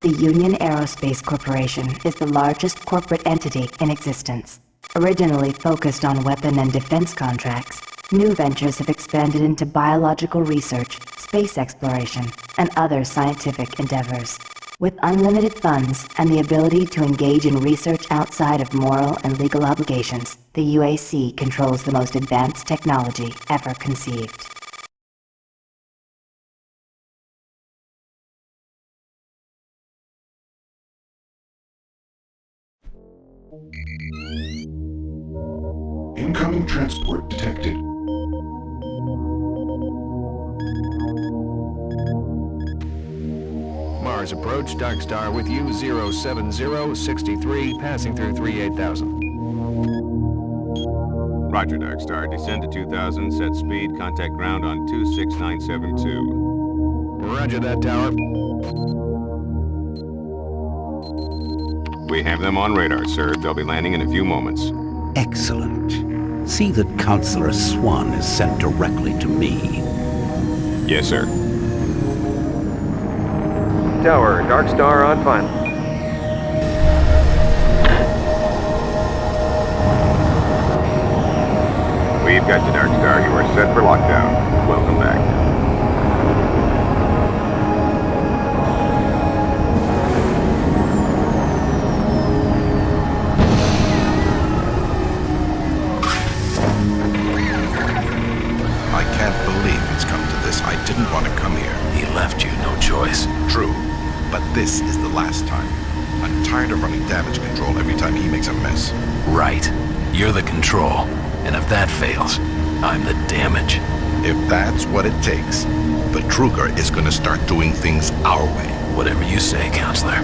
The Union Aerospace Corporation is the largest corporate entity in existence. Originally focused on weapon and defense contracts, new ventures have expanded into biological research, space exploration, and other scientific endeavors. With unlimited funds and the ability to engage in research outside of moral and legal obligations, the UAC controls the most advanced technology ever conceived. Incoming transport detected. Mars approach, Dark Star with you, 07063, passing through 38,000. Roger, Dark Star. Descend to 2000, set speed, contact ground on 26972. Roger that, Tower. We have them on radar, sir. They'll be landing in a few moments. Excellent. See that Counselor Swann is sent directly to me. Yes, sir. Tower, Dark Star on final. We've got you, Dark Star. You are set for lockdown. Welcome back. I can't believe it's come to this. I didn't want to come here. He left you no choice. True, but this is the last time. I'm tired of running damage control every time he makes a mess. Right. You're the control. And if that fails, I'm the damage. If that's what it takes, Betruger is going to start doing things our way. Whatever you say, Counselor.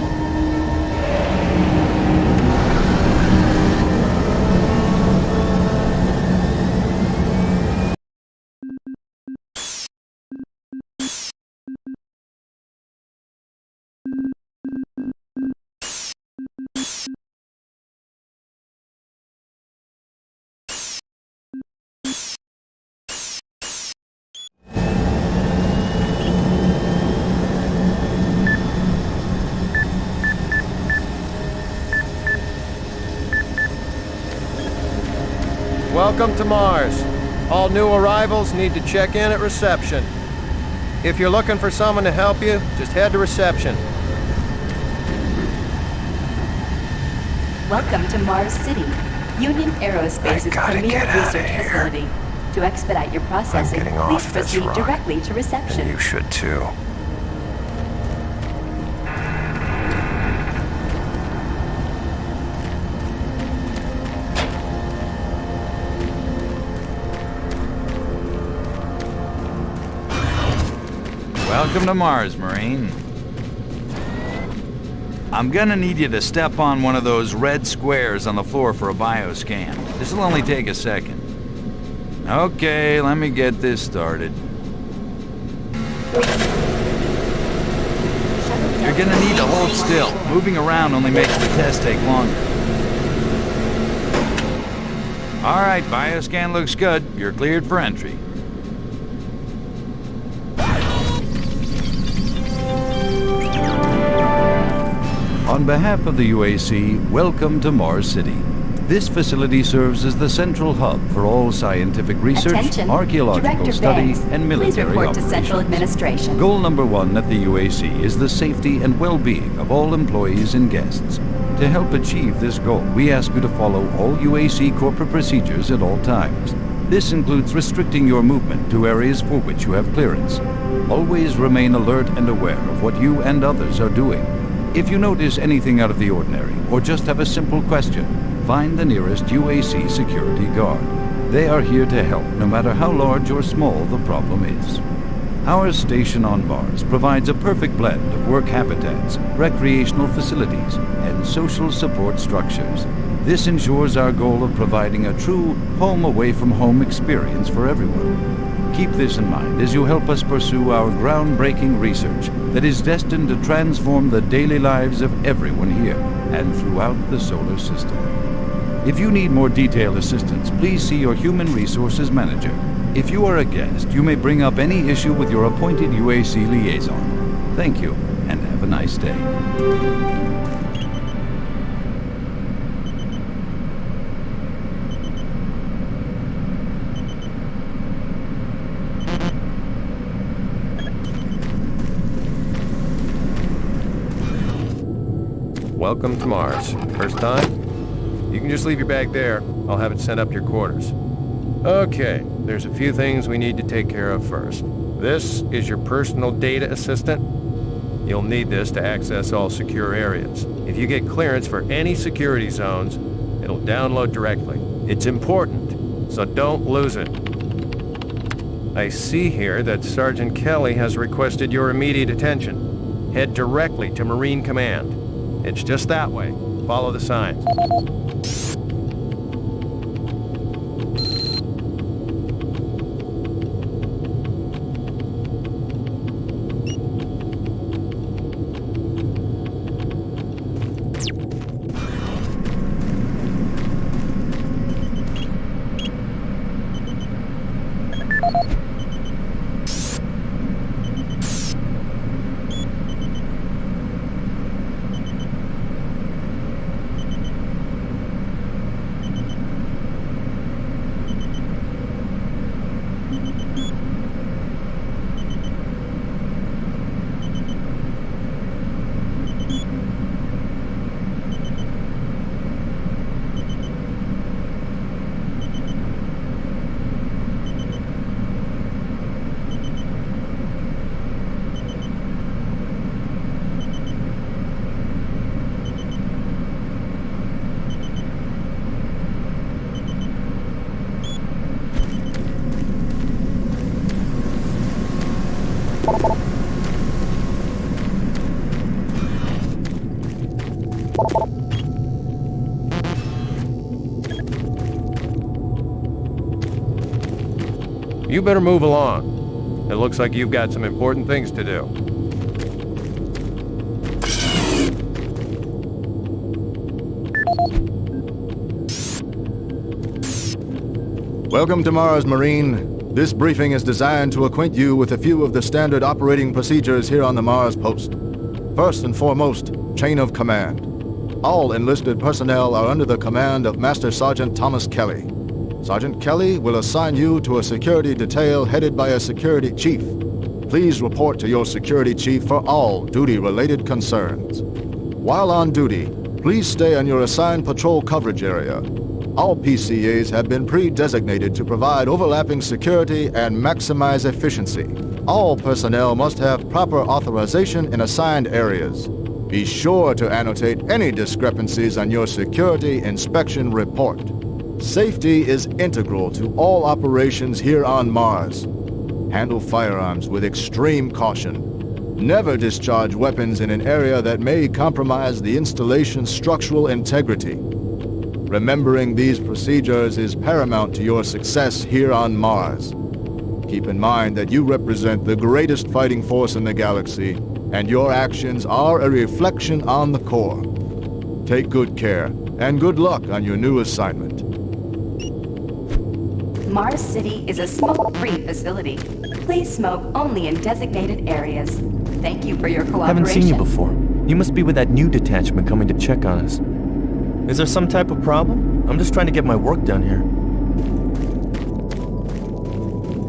Welcome to Mars. All new arrivals need to check in at reception. If you're looking for someone to help you, just head to reception. Welcome to Mars City, Union Aerospace's premier research facility. To expedite your processing, please proceed directly to reception. You should too. Welcome to Mars, Marine. I'm gonna need you to step on one of those red squares on the floor for a bioscan. This'll only take a second. Okay, let me get this started. You're gonna need to hold still. Moving around only makes the test take longer. Alright, bioscan looks good. You're cleared for entry. On behalf of the UAC, welcome to Mars City. This facility serves as the central hub for all scientific research, Attention. archaeological Director study, Banks, and military please report operations. to Central Administration. Goal number one at the UAC is the safety and well-being of all employees and guests. To help achieve this goal, we ask you to follow all UAC corporate procedures at all times. This includes restricting your movement to areas for which you have clearance. Always remain alert and aware of what you and others are doing. If you notice anything out of the ordinary, or just have a simple question, find the nearest UAC security guard. They are here to help, no matter how large or small the problem is. Our station on Mars provides a perfect blend of work habitats, recreational facilities, and social support structures. This ensures our goal of providing a true home-away-from-home experience for everyone. Keep this in mind as you help us pursue our groundbreaking research that is destined to transform the daily lives of everyone here and throughout the solar system. If you need more detailed assistance, please see your Human Resources Manager. If you are a guest, you may bring up any issue with your appointed UAC liaison. Thank you, and have Have a nice day. Welcome to Mars. First time? You can just leave your bag there. I'll have it sent up to your quarters. Okay, there's a few things we need to take care of first. This is your personal data assistant. You'll need this to access all secure areas. If you get clearance for any security zones, it'll download directly. It's important, so don't lose it. I see here that Sergeant Kelly has requested your immediate attention. Head directly to Marine Command. It's just that way. Follow the signs. You better move along. It looks like you've got some important things to do. Welcome to Mars, Marine. This briefing is designed to acquaint you with a few of the standard operating procedures here on the Mars post. First and foremost, chain of command. All enlisted personnel are under the command of Master Sergeant Thomas Kelly. Sergeant Kelly will assign you to a security detail headed by a security chief. Please report to your security chief for all duty-related concerns. While on duty, please stay on your assigned patrol coverage area. All PCAs have been pre-designated to provide overlapping security and maximize efficiency. All personnel must have proper authorization in assigned areas. Be sure to annotate any discrepancies on your security inspection report. Safety is integral to all operations here on Mars. Handle firearms with extreme caution. Never discharge weapons in an area that may compromise the installation's structural integrity. Remembering these procedures is paramount to your success here on Mars. Keep in mind that you represent the greatest fighting force in the galaxy, and your actions are a reflection on the Corps. Take good care, and good luck on your new assignment. Mars City is a smoke-free facility. Please smoke only in designated areas. Thank you for your cooperation. Haven't seen you before. You must be with that new detachment coming to check on us. Is there some type of problem? I'm just trying to get my work done here.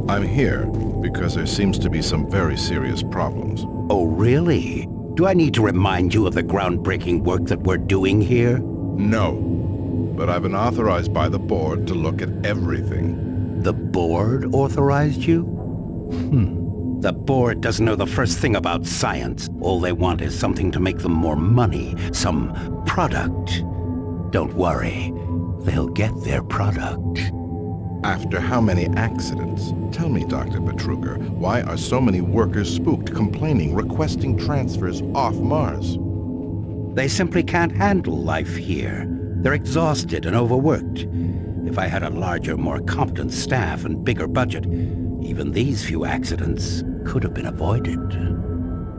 I'm here because there seems to be some very serious problems. Oh, really? Do I need to remind you of the groundbreaking work that we're doing here? No, but I've been authorized by the board to look at everything. The board authorized you? The board doesn't know the first thing about science. All they want is something to make them more money, some product. Don't worry, they'll get their product. After how many accidents? Tell me, Dr. Betruger, why are so many workers spooked, complaining, requesting transfers off Mars? They simply can't handle life here. They're exhausted and overworked. If I had a larger, more competent staff and bigger budget, even these few accidents could have been avoided.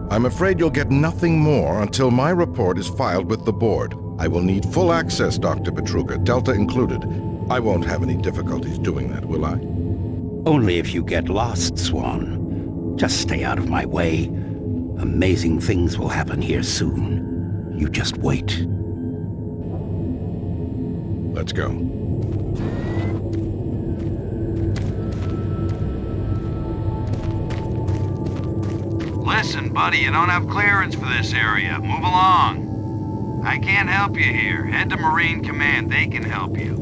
I'm afraid you'll get nothing more until my report is filed with the board. I will need full access, Dr. Betruger, Delta included. I won't have any difficulties doing that, will I? Only if you get lost, Swann. Just stay out of my way. Amazing things will happen here soon. You just wait. Let's go. Listen, buddy, you don't have clearance for this area. Move along. I can't help you here. Head to Marine Command. They can help you.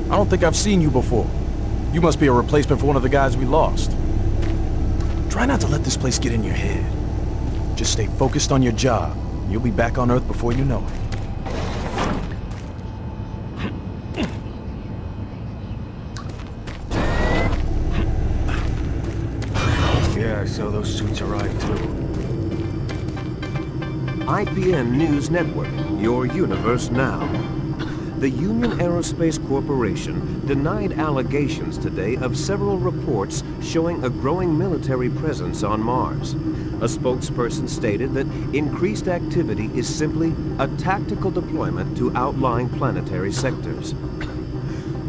I don't think I've seen you before. You must be a replacement for one of the guys we lost. Try not to let this place get in your head. Just stay focused on your job. You'll be back on Earth before you know it. Yeah, I saw those suits arrive too. IPN News Network, your universe now. The Union Aerospace Corporation denied allegations today of several reports showing a growing military presence on Mars. A spokesperson stated that increased activity is simply a tactical deployment to outlying planetary sectors.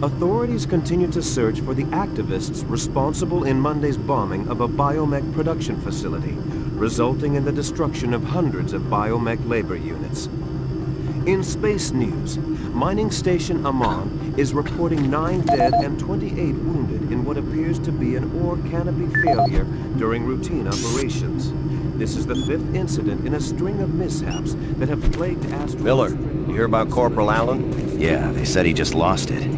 Authorities continue to search for the activists responsible in Monday's bombing of a biomech production facility, resulting in the destruction of hundreds of biomech labor units. In space news, Mining Station Amman is reporting 9 dead and 28 wounded in what appears to be an ore canopy failure during routine operations. This is the 5th incident in a string of mishaps that have plagued astronauts. Miller, you hear about Corporal Allen? Yeah, they said he just lost it.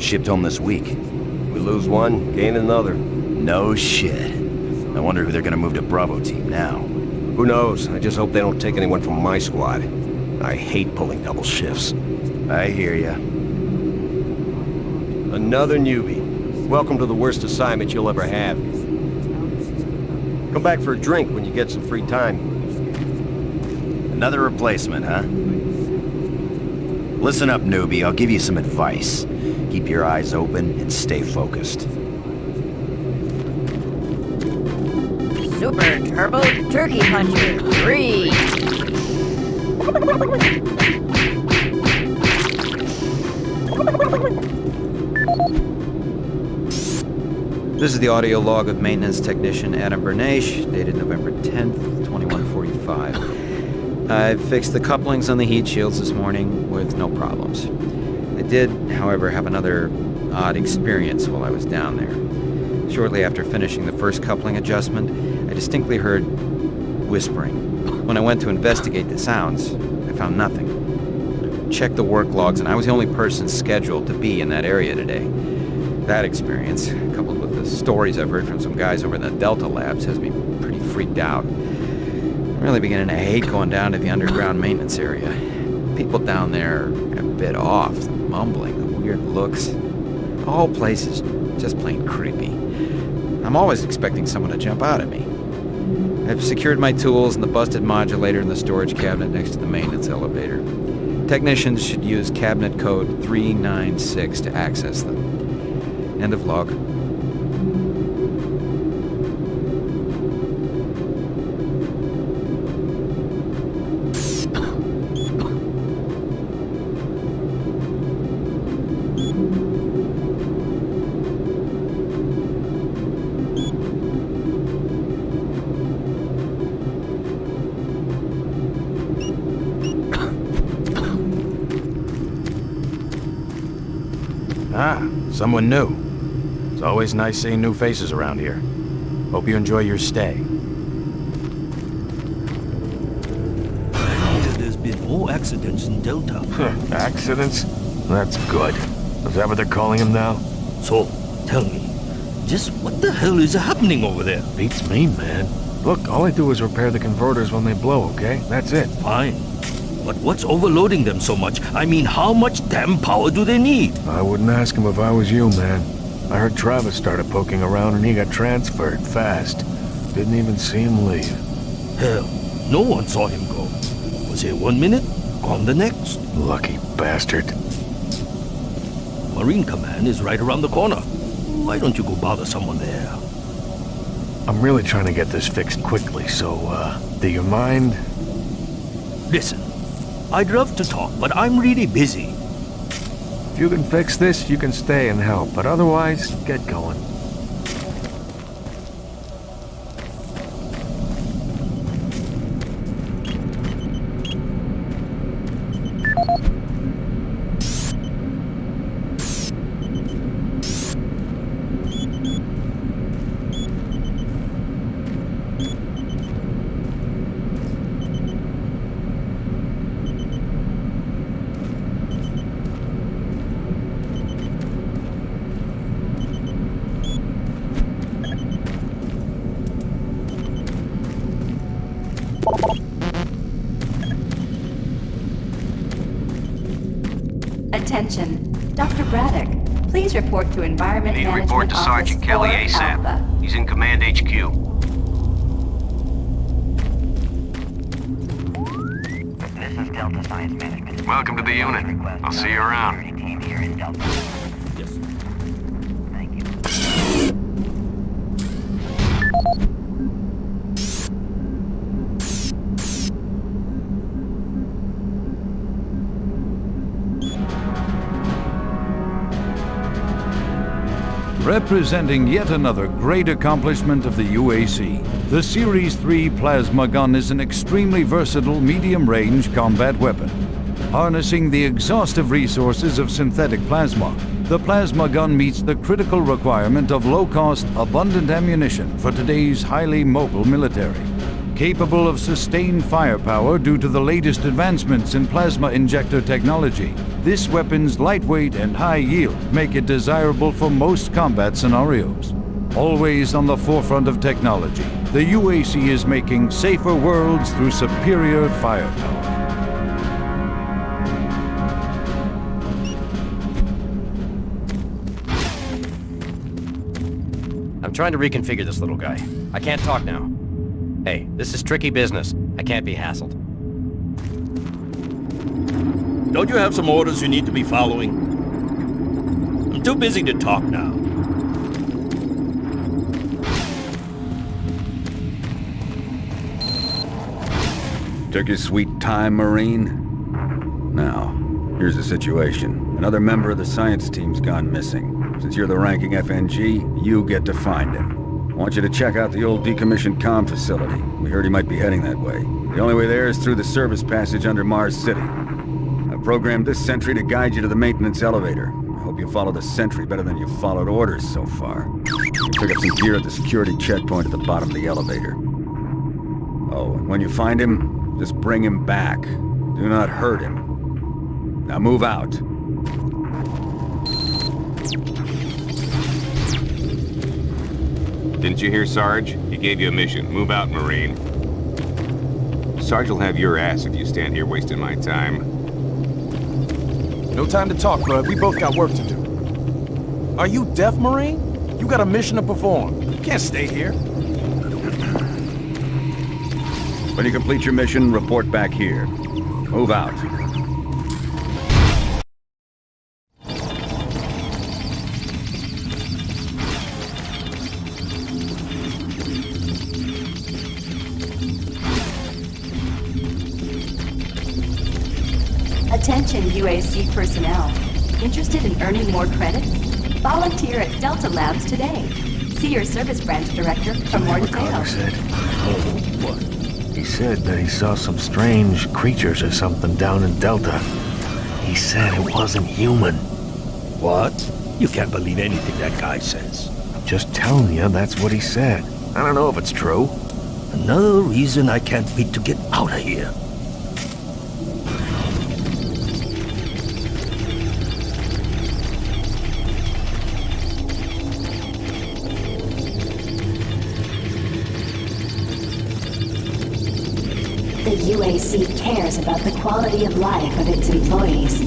Shipped home this week. We lose one, gain another. No shit. I wonder who they're gonna move to Bravo team now. Who knows? I just hope they don't take anyone from my squad. I hate pulling double shifts. I hear ya. Another newbie. Welcome to the worst assignment you'll ever have. Come back for a drink when you get some free time. Another replacement, huh? Listen up, newbie. I'll give you some advice. Keep your eyes open and stay focused. Super Turbo Turkey Puncher 3. This is the audio log of maintenance technician Adam Bernache, dated November 10th, 2145. I fixed the couplings on the heat shields this morning with no problems. I did, however, have another odd experience while I was down there. Shortly after finishing the first coupling adjustment, I distinctly heard whispering. When I went to investigate the sounds, I found nothing. I checked the work logs, and I was the only person scheduled to be in that area today. That experience, coupled with the stories I've heard from some guys over in the Delta Labs, has me pretty freaked out. I'm really beginning to hate going down to the underground maintenance area. People down there are a bit off, the mumbling, the weird looks. The whole place is just plain creepy. I'm always expecting someone to jump out at me. I've secured my tools and the busted modulator in the storage cabinet next to the maintenance elevator. Technicians should use cabinet code 396 to access them. End of log. Ah, someone new. It's always nice seeing new faces around here. Hope you enjoy your stay. There's been more accidents in Delta. Accidents? That's good. Is that what they're calling them now? So, tell me, just what the hell is happening over there? Beats me, man. Look, all I do is repair the converters when they blow, okay? That's it. Fine. But what's overloading them so much? I mean, how much damn power do they need? I wouldn't ask him if I was you, man. I heard Travis started poking around and he got transferred fast. Didn't even see him leave. Hell, no one saw him go. Was here 1 minute, gone the next. Lucky bastard. Marine Command is right around the corner. Why don't you go bother someone there? I'm really trying to get this fixed quickly, so, do you mind? Listen, I'd love to talk, but I'm really busy. If you can fix this, you can stay and help, but otherwise, get going. Attention. Dr. Braddock, please report to Environment Need to Management report to Office Sergeant Kelly 4 ASAP. Alpha. He's in Command HQ. This is Delta Science Management. Welcome to the unit. I'll see you around. Team here in Delta. Yes. Thank you. Representing yet another great accomplishment of the UAC, the Series 3 plasma gun is an extremely versatile medium-range combat weapon. Harnessing the exhaustive resources of synthetic plasma, the plasma gun meets the critical requirement of low-cost, abundant ammunition for today's highly mobile military. Capable of sustained firepower due to the latest advancements in plasma injector technology, this weapon's lightweight and high yield make it desirable for most combat scenarios. Always on the forefront of technology, the UAC is making safer worlds through superior firepower. I'm trying to reconfigure this little guy. I can't talk now. Hey, this is tricky business. I can't be hassled. Don't you have some orders you need to be following? I'm too busy to talk now. Took your sweet time, Marine? Now, here's the situation. Another member of the science team's gone missing. Since you're the ranking FNG, you get to find him. I want you to check out the old decommissioned comm facility. We heard he might be heading that way. The only way there is through the service passage under Mars City. I've programmed this sentry to guide you to the maintenance elevator. I hope you follow the sentry better than you've followed orders so far. Pick up some gear at the security checkpoint at the bottom of the elevator. Oh, and when you find him, just bring him back. Do not hurt him. Now move out. Didn't you hear, Sarge? He gave you a mission. Move out, Marine. Sarge will have your ass if you stand here wasting my time. No time to talk, bud. We both got work to do. Are you deaf, Marine? You got a mission to perform. You can't stay here. When you complete your mission, report back here. Move out. Attention UAC personnel. Interested in earning more credits? Volunteer at Delta Labs today. See your service branch director for more details. What? He said that he saw some strange creatures or something down in Delta. He said it wasn't human. What? You can't believe anything that guy says. Just telling you, that's what he said. I don't know if it's true. Another reason I can't wait to get out of here. The UAC cares about the quality of life of its employees.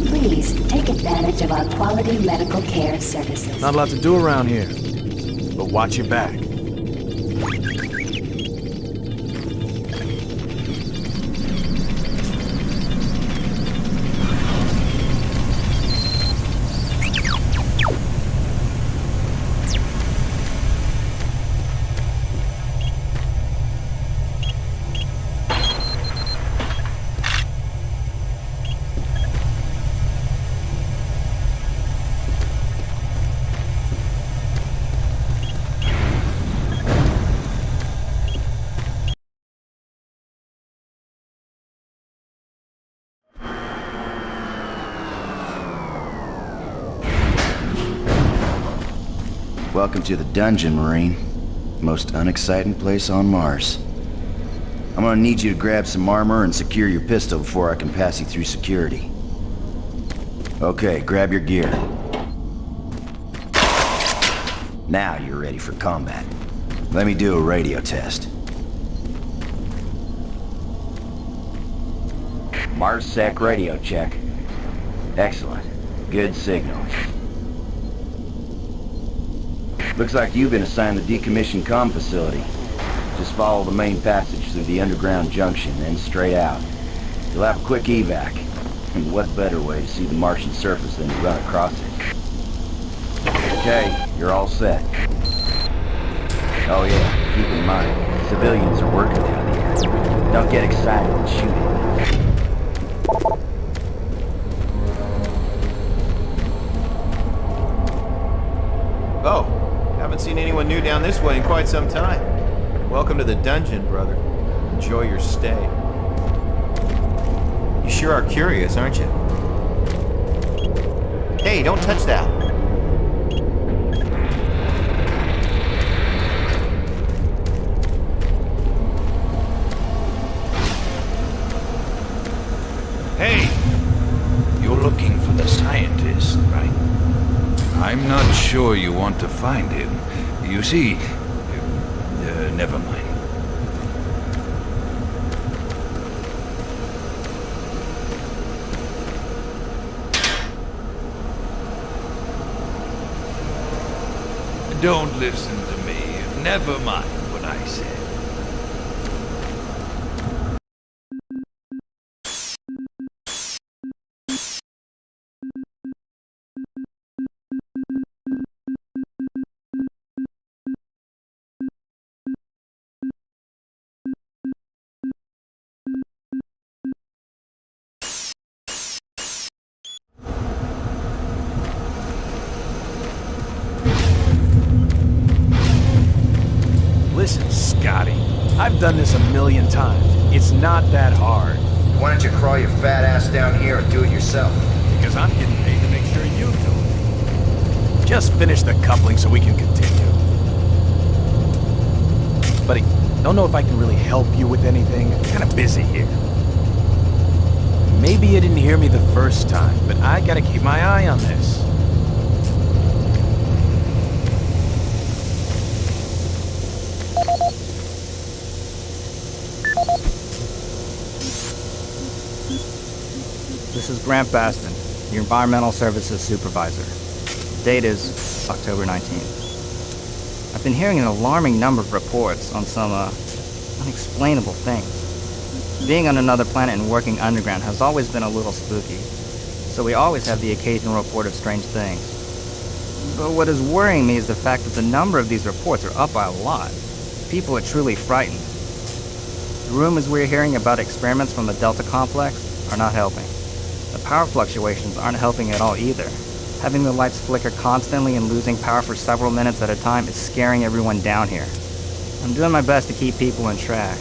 Please take advantage of our quality medical care services. Not a lot to do around here, but watch your back. Welcome to the dungeon, Marine. Most unexciting place on Mars. I'm gonna need you to grab some armor and secure your pistol before I can pass you through security. Okay, grab your gear. Now you're ready for combat. Let me do a radio test. MarsSec radio check. Excellent. Good signal. Looks like you've been assigned the decommissioned comm facility. Just follow the main passage through the underground junction, then straight out. You'll have a quick evac. And what better way to see the Martian surface than to run across it? Okay, you're all set. Oh yeah, keep in mind, civilians are working down here. Don't get excited and shoot at them. Oh, haven't seen anyone new down this way in quite some time. Welcome to the dungeon, brother. Enjoy your stay. You sure are curious, aren't you? Hey, don't touch that. Hey! You're looking for the scientist, right? I'm not sure you want to find him. You see... never mind. Don't listen to me. Never mind what I said. Listen, Scotty, I've done this a million times. It's not that hard. Why don't you crawl your fat ass down here and do it yourself? Because I'm getting paid to make sure you do it. Just finish the coupling so we can continue. Buddy, don't know if I can really help you with anything. I'm kind of busy here. Maybe you didn't hear me the first time, but I gotta keep my eye on this. This is Grant Baston, your Environmental Services Supervisor. Date is October 19th. I've been hearing an alarming number of reports on some, unexplainable things. Being on another planet and working underground has always been a little spooky, so we always have the occasional report of strange things. But what is worrying me is the fact that the number of these reports are up by a lot. People are truly frightened. The rumors we're hearing about experiments from the Delta Complex are not helping. The power fluctuations aren't helping at all either. Having the lights flicker constantly and losing power for several minutes at a time is scaring everyone down here. I'm doing my best to keep people on track,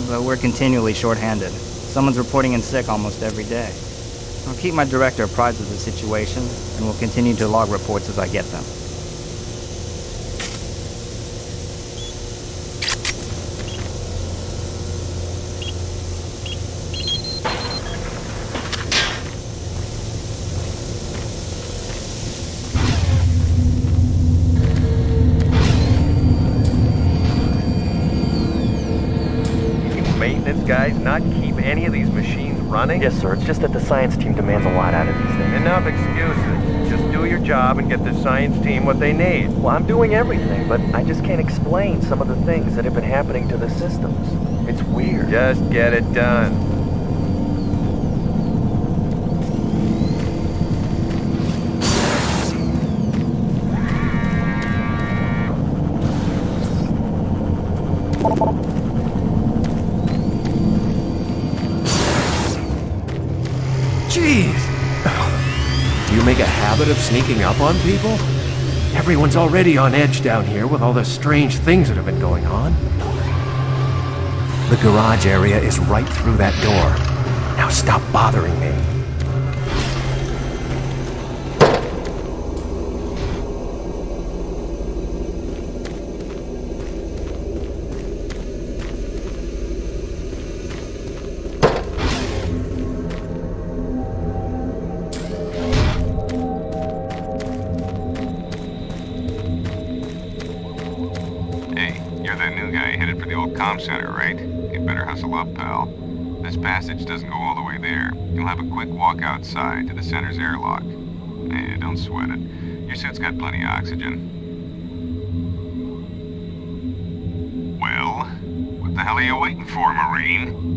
but we're continually short-handed. Someone's reporting in sick almost every day. I'll keep my director apprised of the situation, and will continue to log reports as I get them. Guys, not keep any of these machines running? Yes, sir. It's just that the science team demands a lot out of these things. Enough excuses. Just do your job and get the science team what they need. Well, I'm doing everything, but I just can't explain some of the things that have been happening to the systems. It's weird. Just get it done. Jeez! Do you make a habit of sneaking up on people? Everyone's already on edge down here with all the strange things that have been going on. The garage area is right through that door. Now stop bothering me. comm center, right? You better hustle up, pal. This passage doesn't go all the way there. You'll have a quick walk outside to the center's airlock. Eh, don't sweat it. Your suit's got plenty of oxygen. Well, what the hell are you waiting for, Marine?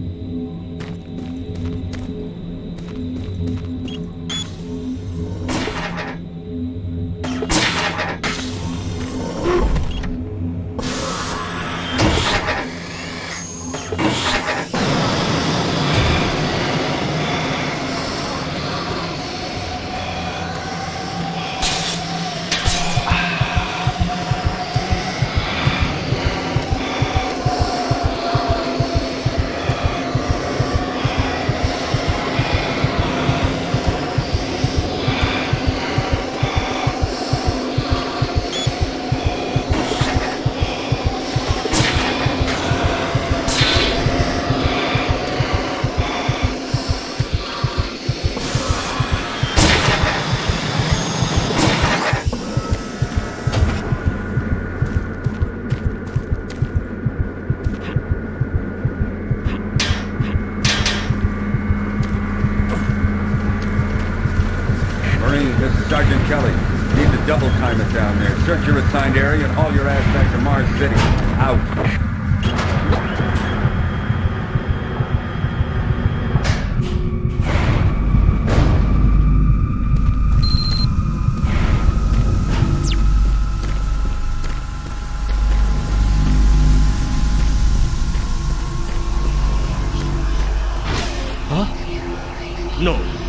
Sergeant Kelly, need to double time it down there. Search your assigned area and haul your ass back to Mars City. Out.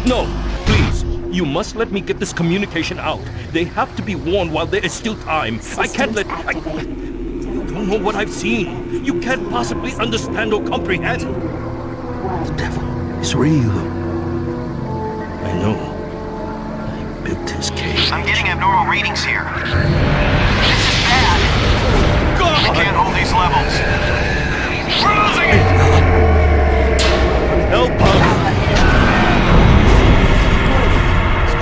No, please. You must let me get this communication out. They have to be warned while there is still time. I can't let... You don't know what I've seen. You can't possibly understand or comprehend. The devil is real. I know. I built his cage. I'm getting abnormal readings here. This is bad. God! We can't hold these levels. We're losing it! Help us!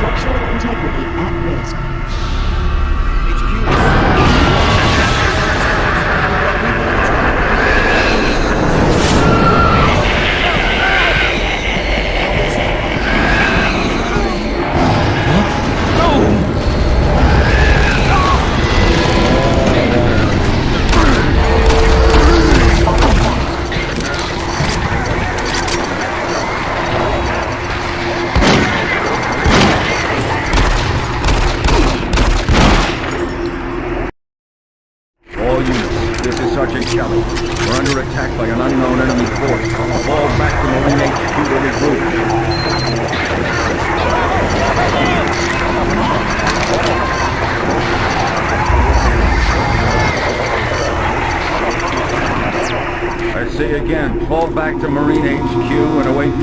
Structural integrity at risk. Sergeant Kelly. We're under attack by an unknown enemy force. Fall back to Marine HQ to regroup. I say again, fall back to Marine HQ and await...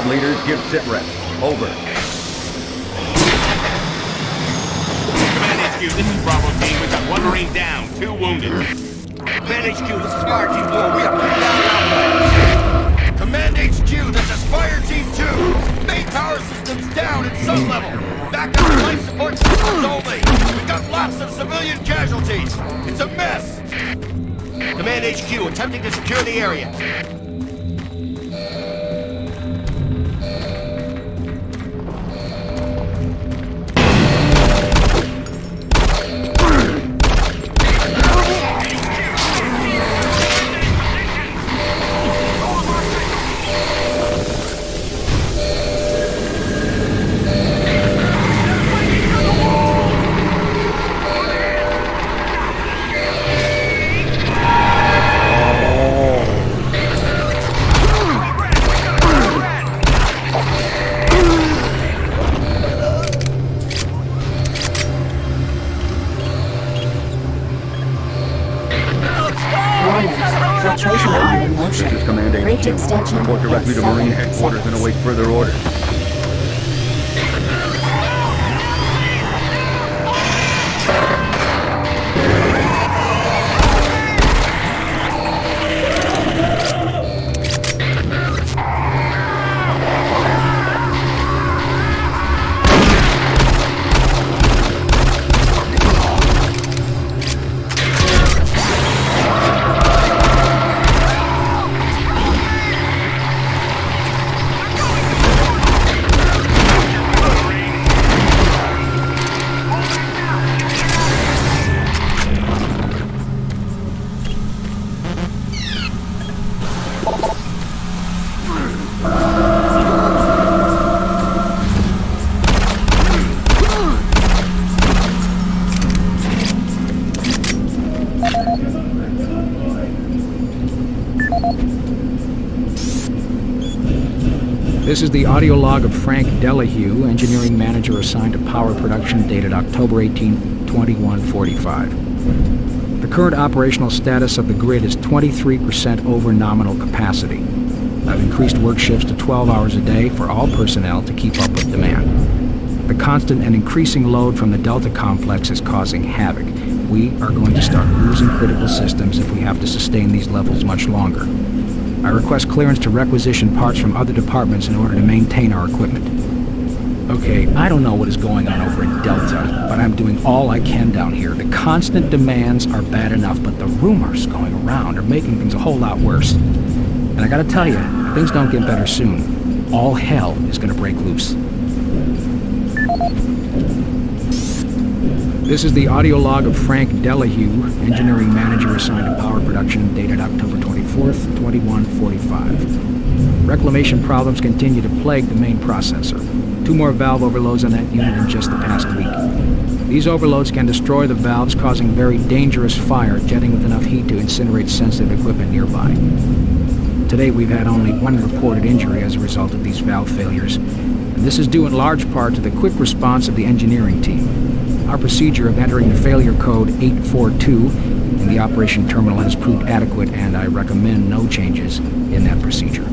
Leaders, give sit rep. Over. Command HQ, this is Bravo team. We've got 1 Marine down, 2 wounded. Command HQ, this is Fire Team 4. We are down. Command HQ, this is Fire Team 2. Main power systems down at some level. Backup life support systems only. We've got lots of civilian casualties. It's a mess. Command HQ, attempting to secure the area. directly to Marine headquarters and await further orders. This is the audio log of Frank Delahue, engineering manager assigned to power production, dated October 18, 2145. The current operational status of the grid is 23% over nominal capacity. I've increased work shifts to 12 hours a day for all personnel to keep up with demand. The constant and increasing load from the Delta complex is causing havoc. We are going to start losing critical systems if we have to sustain these levels much longer. I request clearance to requisition parts from other departments in order to maintain our equipment. Okay, I don't know what is going on over in Delta, but I'm doing all I can down here. The constant demands are bad enough, but the rumors going around are making things a whole lot worse. And I gotta tell you, if things don't get better soon, all hell is gonna break loose. This is the audio log of Frank Delahue, engineering manager assigned to power production, dated October 24th, 2145. Reclamation problems continue to plague the main processor. 2 more valve overloads on that unit in just the past week. These overloads can destroy the valves, causing very dangerous fire, jetting with enough heat to incinerate sensitive equipment nearby. To date, we've had only 1 reported injury as a result of these valve failures, and this is due in large part to the quick response of the engineering team. Our procedure of entering the failure code 842 in the operation terminal has proved adequate, and I recommend no changes in that procedure.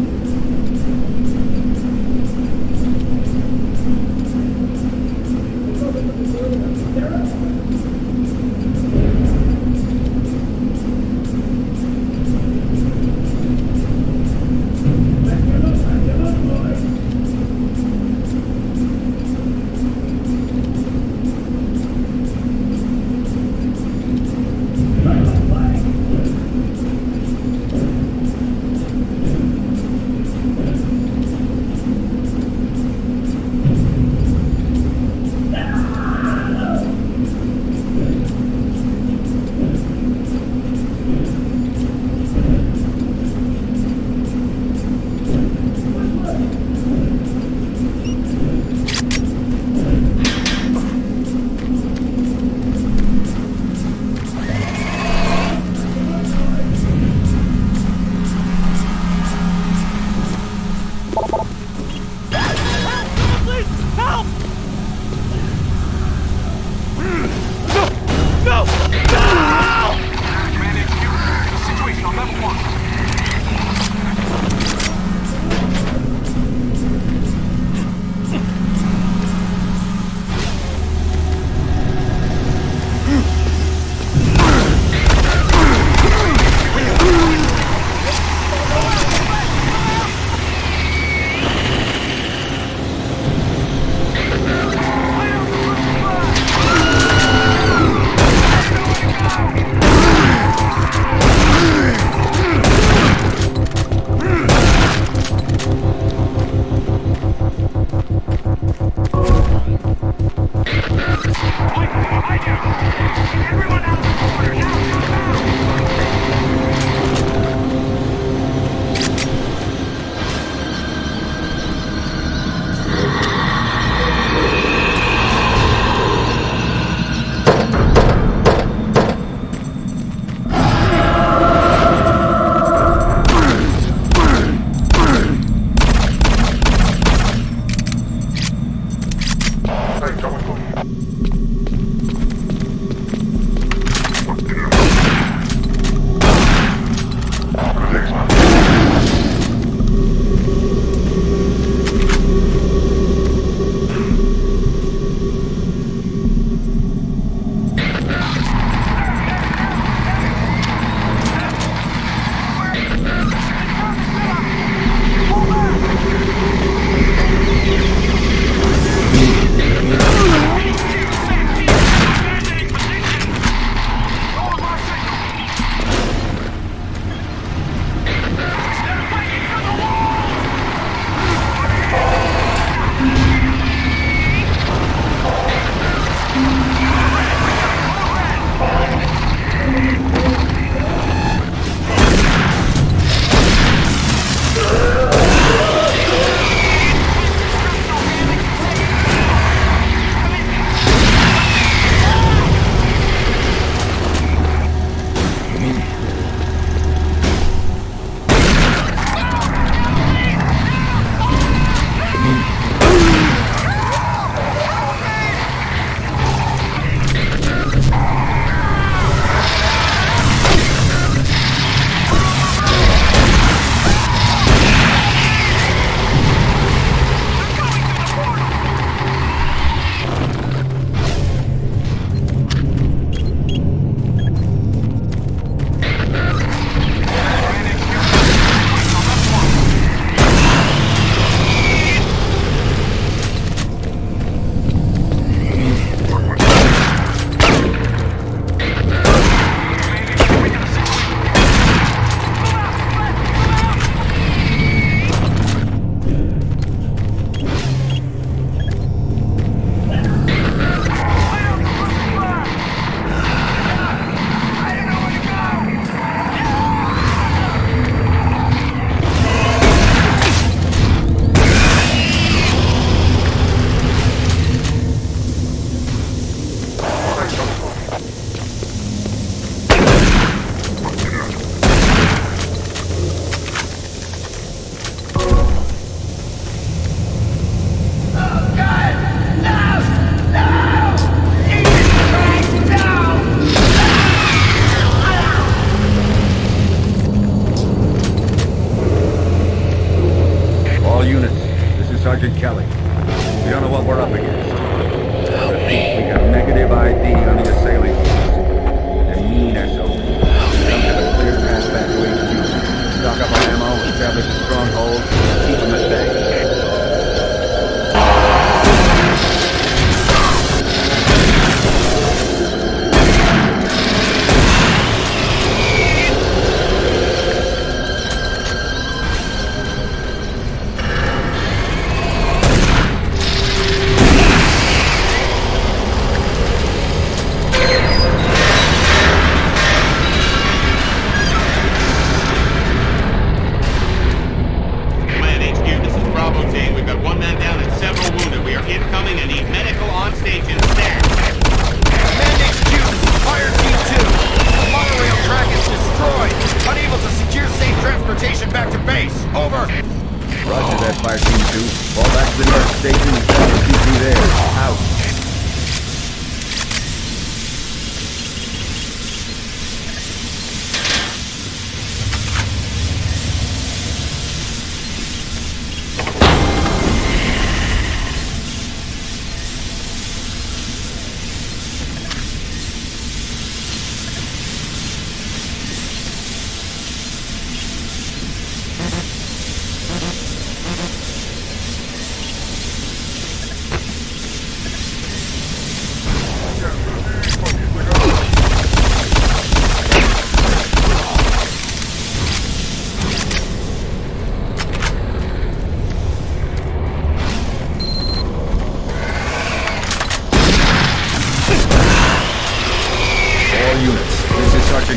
All units, this is Sergeant Kelly. We don't know what we're up against. We got negative ID on the assailing force. They're mean SOBs. We don't have a clear path back to HQ. Stock up on ammo, establish a stronghold, keep them at bay.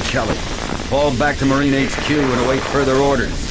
Kelly. Fall back to Marine HQ and await further orders.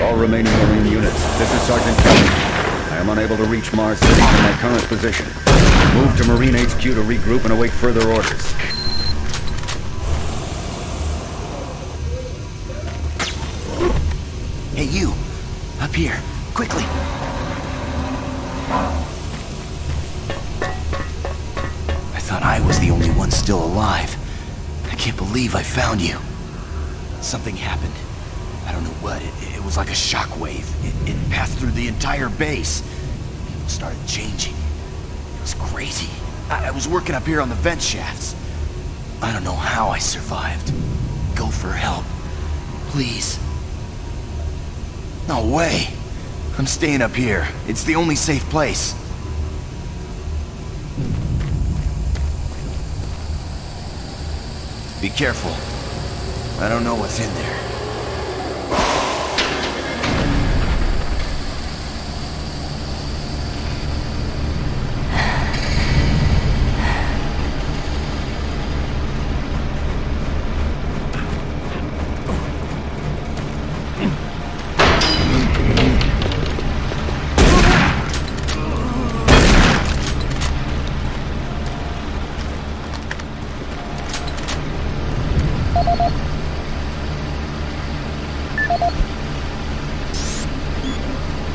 All remaining Marine units, this is Sergeant Kelly. I am unable to reach Mars City from my current position. Move to Marine HQ to regroup and await further orders. Hey, you! Up here, quickly! I thought I was the only one still alive. I can't believe I found you. Something happened. I don't know what. It was like a shockwave. It passed through the entire base. People started changing. It was crazy. I was working up here on the vent shafts. I don't know how I survived. Go for help. Please. No way. I'm staying up here. It's the only safe place. Be careful. I don't know what's in there.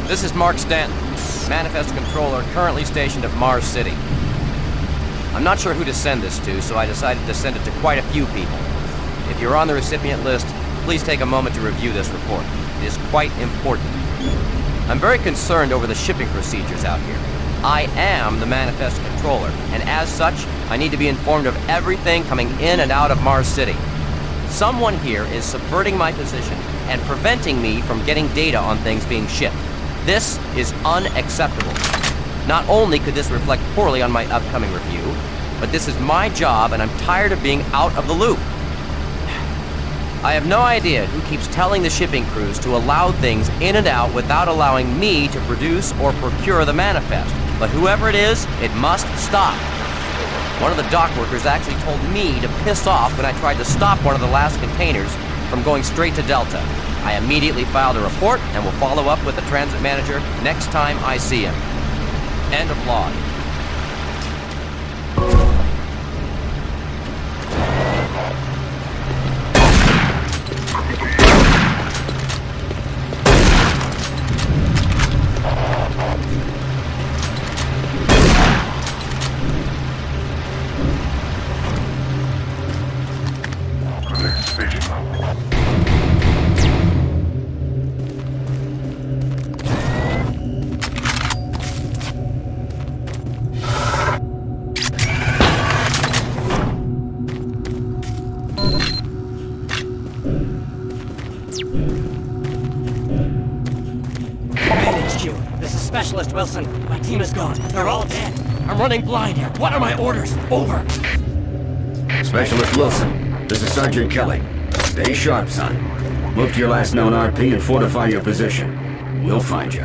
This is Mark Stanton, Manifest Controller, currently stationed at Mars City. I'm not sure who to send this to, so I decided to send it to quite a few people. If you're on the recipient list, please take a moment to review this report. It is quite important. I'm very concerned over the shipping procedures out here. I am the Manifest Controller, and as such, I need to be informed of everything coming in and out of Mars City. Someone here is subverting my position and preventing me from getting data on things being shipped. This is unacceptable. Not only could this reflect poorly on my upcoming review, but this is my job and I'm tired of being out of the loop. I have no idea who keeps telling the shipping crews to allow things in and out without allowing me to produce or procure the manifest, but whoever it is, it must stop. One of the dock workers actually told me to piss off when I tried to stop one of the last containers from going straight to Delta. I immediately filed a report and will follow up with the transit manager next time I see him. End of log. Specialist Wilson, my team is gone. They're all dead. I'm running blind here. What are my orders? Over. Specialist Wilson, this is Sergeant Kelly. Stay sharp, son. Move to your last known RP and fortify your position. We'll find you.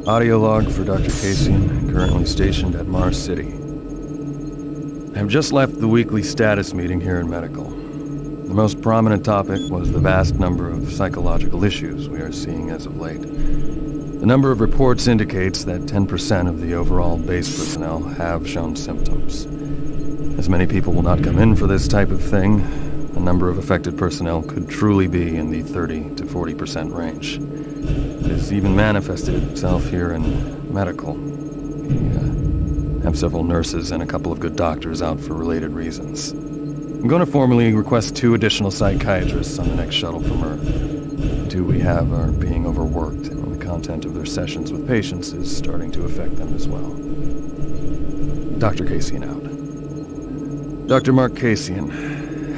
Audio log for Dr. Cassian, currently stationed at Mars City. I have just left the weekly status meeting here in Medical. The most prominent topic was the vast number of psychological issues we are seeing as of late. The number of reports indicates that 10% of the overall base personnel have shown symptoms. As many people will not come in for this type of thing, the number of affected personnel could truly be in the 30 to 40% range. It has even manifested itself here in Medical. We have several nurses and a couple of good doctors out for related reasons. I'm going to formally request 2 additional psychiatrists on the next shuttle from Earth. The 2 we have are being overworked, and the content of their sessions with patients is starting to affect them as well. Dr. Cassian out. Dr. Mark Cassian.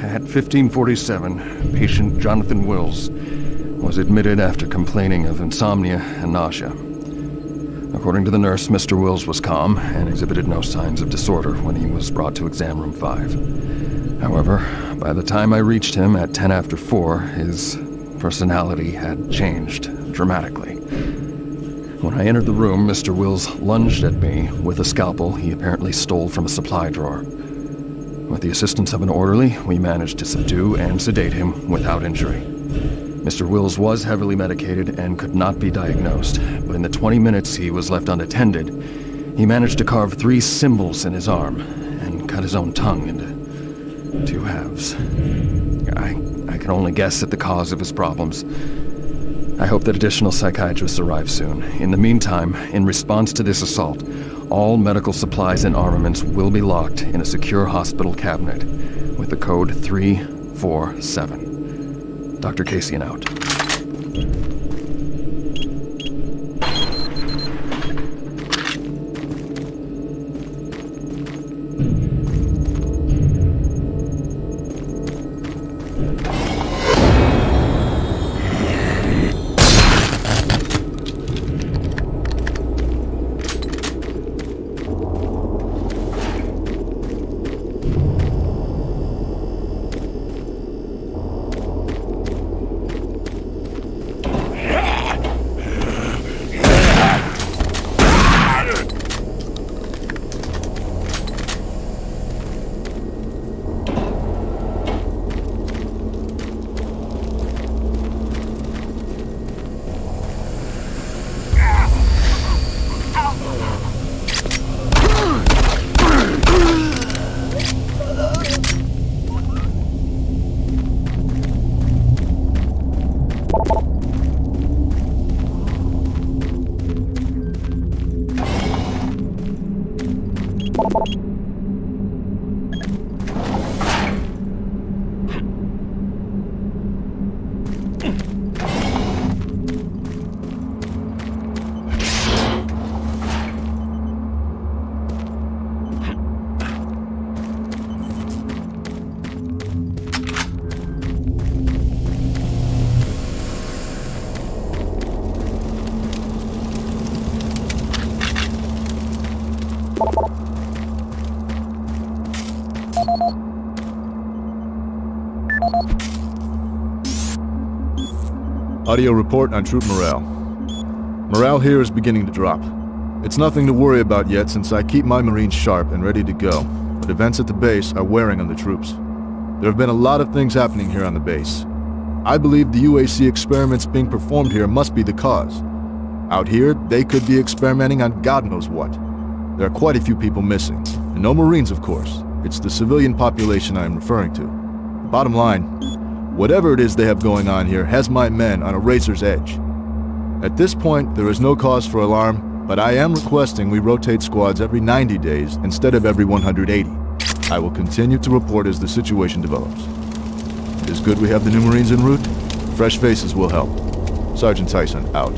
At 1547, patient Jonathan Wills was admitted after complaining of insomnia and nausea. According to the nurse, Mr. Wills was calm and exhibited no signs of disorder when he was brought to exam room 5. However, by the time I reached him at 10 after 4, his personality had changed dramatically. When I entered the room, Mr. Wills lunged at me with a scalpel he apparently stole from a supply drawer. With the assistance of an orderly, we managed to subdue and sedate him without injury. Mr. Wills was heavily medicated and could not be diagnosed, but in the 20 minutes he was left unattended, he managed to carve 3 symbols in his arm and cut his own tongue into 2 halves. I can only guess at the cause of his problems. I hope that additional psychiatrists arrive soon. In the meantime, in response to this assault, all medical supplies and armaments will be locked in a secure hospital cabinet with the code 347. Dr. Cassian out. Audio report on troop morale. Morale here is beginning to drop. It's nothing to worry about yet since I keep my Marines sharp and ready to go, but events at the base are wearing on the troops. There have been a lot of things happening here on the base. I believe the UAC experiments being performed here must be the cause. Out here, they could be experimenting on God knows what. There are quite a few people missing, and no Marines, of course. It's the civilian population I am referring to. Bottom line, whatever it is they have going on here has my men on a razor's edge. At this point, there is no cause for alarm, but I am requesting we rotate squads every 90 days instead of every 180. I will continue to report as the situation develops. It is good we have the new Marines en route. Fresh faces will help. Sergeant Tyson, out.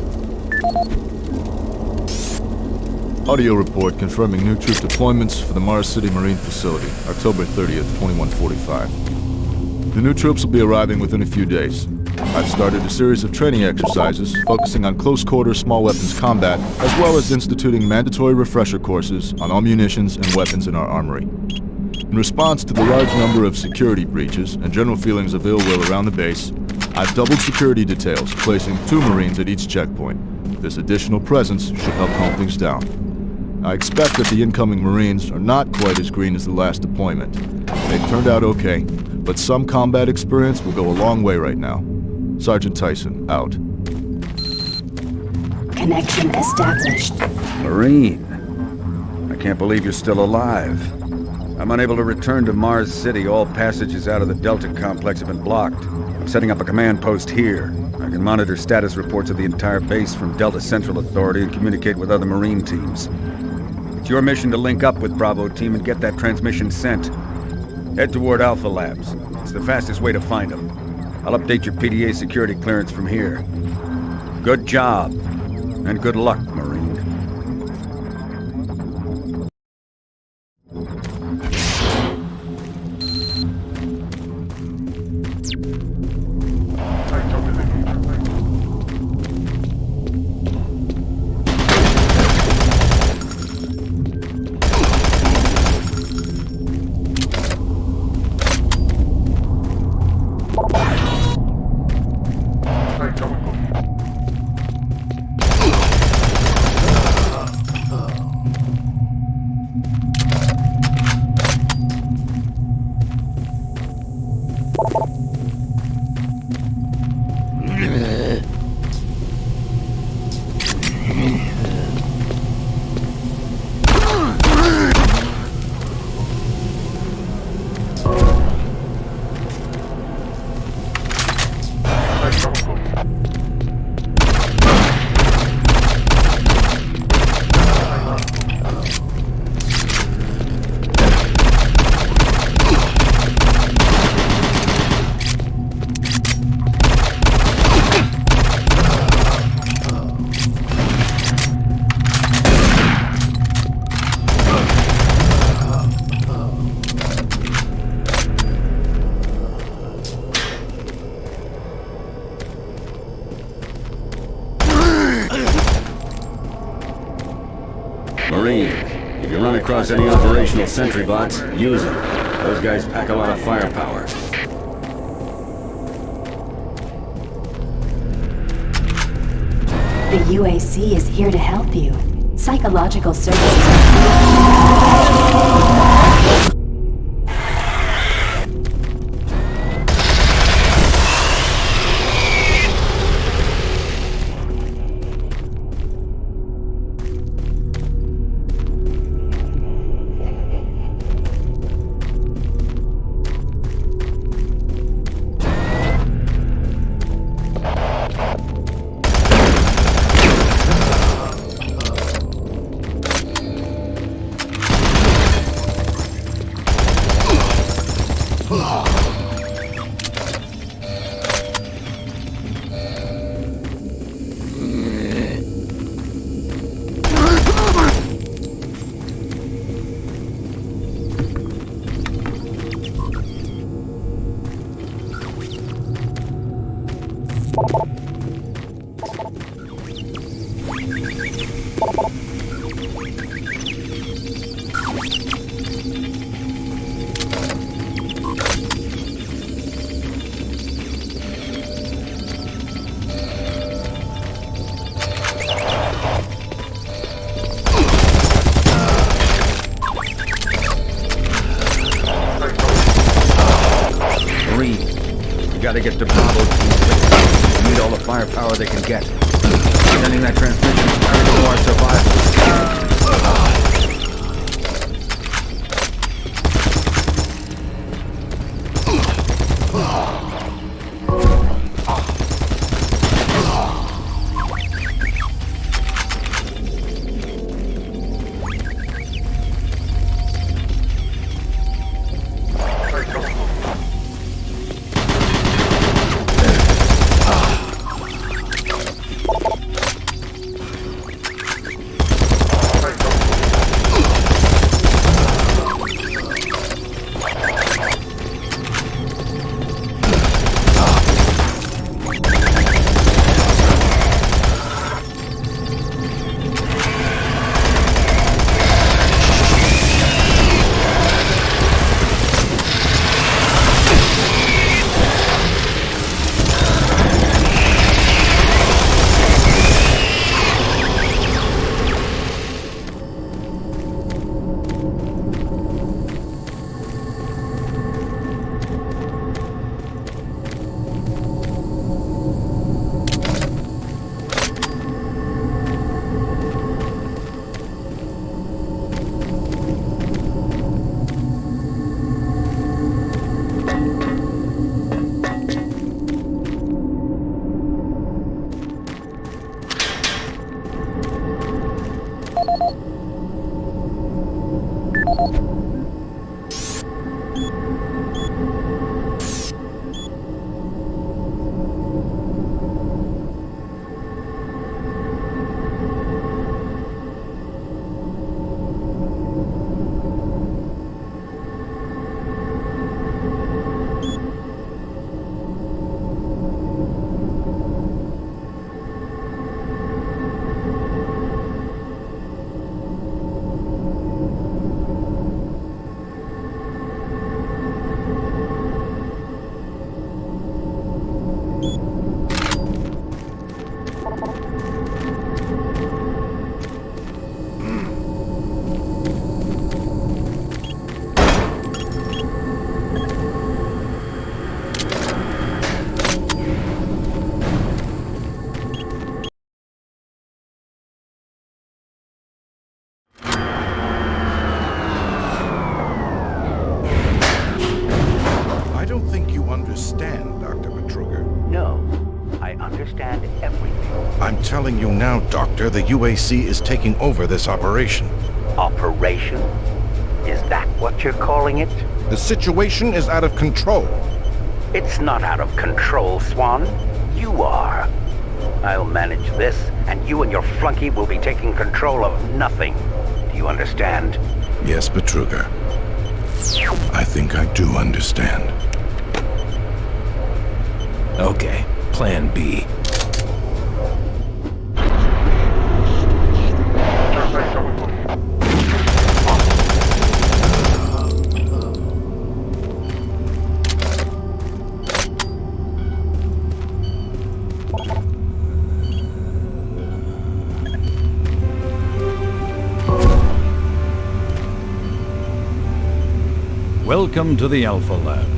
Audio report confirming new troop deployments for the Mars City Marine Facility, October 30th, 2145. The new troops will be arriving within a few days. I've started a series of training exercises focusing on close-quarter small weapons combat, as well as instituting mandatory refresher courses on all munitions and weapons in our armory. In response to the large number of security breaches and general feelings of ill will around the base, I've doubled security details, placing 2 Marines at each checkpoint. This additional presence should help calm things down. I expect that the incoming Marines are not quite as green as the last deployment. They've turned out okay, but some combat experience will go a long way right now. Sergeant Tyson, out. Connection established. Marine, I can't believe you're still alive. I'm unable to return to Mars City. All passages out of the Delta complex have been blocked. I'm setting up a command post here. I can monitor status reports of the entire base from Delta Central Authority and communicate with other Marine teams. It's your mission to link up with Bravo Team and get that transmission sent. Head toward Alpha Labs. It's the fastest way to find them. I'll update your PDA security clearance from here. Good job, and good luck, Marine. Marine, if you run across any operational sentry bots, use them. Those guys pack a lot of firepower. The UAC is here to help you. Psychological services. Gotta get to Bravo team. Need all the firepower they can get. Sending that transmission is critical to our survival. I don't think you understand, Dr. Betruger. No, I understand everything. I'm telling you now, Doctor, the UAC is taking over this operation. Operation? Is that what you're calling it? The situation is out of control. It's not out of control, Swann. You are. I'll manage this, and you and your flunky will be taking control of nothing. Do you understand? Yes, Betruger. I think I do understand. Okay, Plan B. Welcome to the Alpha Labs.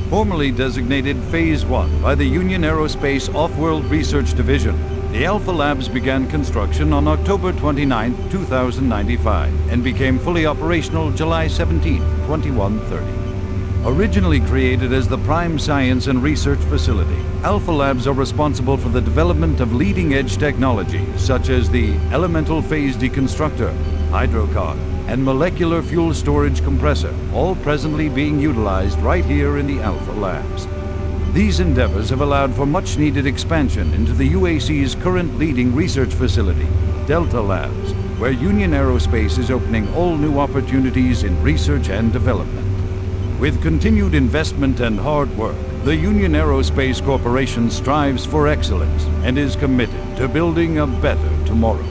Formerly designated Phase 1 by the Union Aerospace Off-World Research Division, the Alpha Labs began construction on October 29, 2095, and became fully operational July 17, 2130. Originally created as the prime science and research facility, Alpha Labs are responsible for the development of leading-edge technology such as the elemental phase deconstructor, hydrocog, and molecular fuel storage compressor, all presently being utilized right here in the Alpha Labs. These endeavors have allowed for much-needed expansion into the UAC's current leading research facility, Delta Labs, where Union Aerospace is opening all new opportunities in research and development. With continued investment and hard work, the Union Aerospace Corporation strives for excellence and is committed to building a better tomorrow.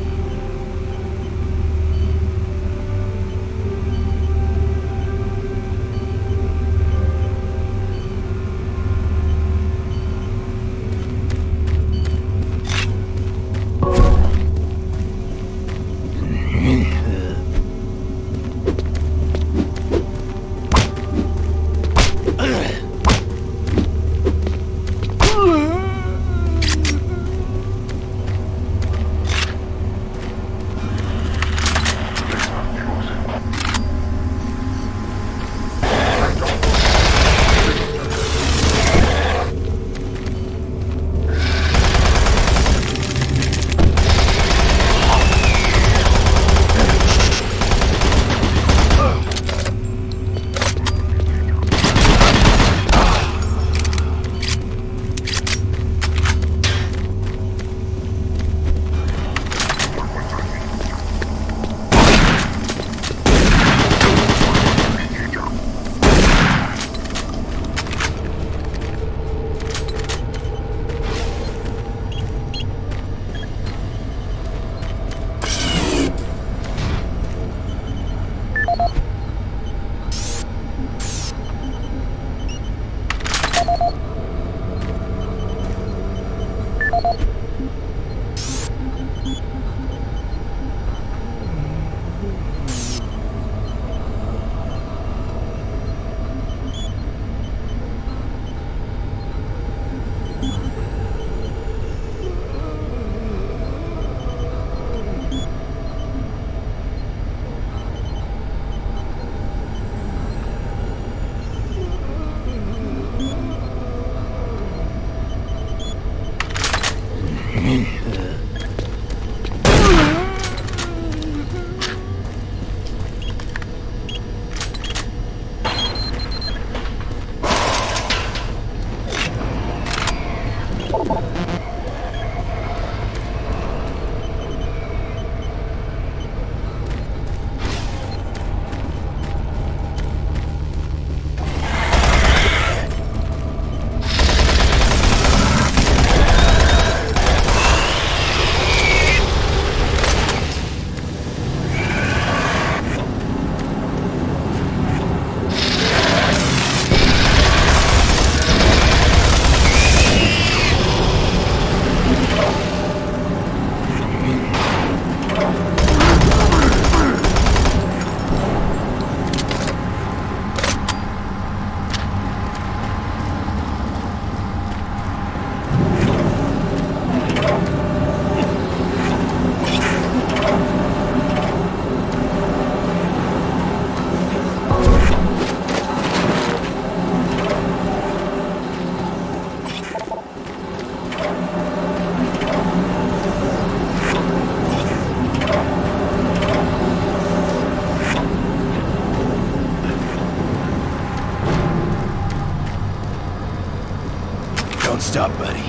stop, buddy.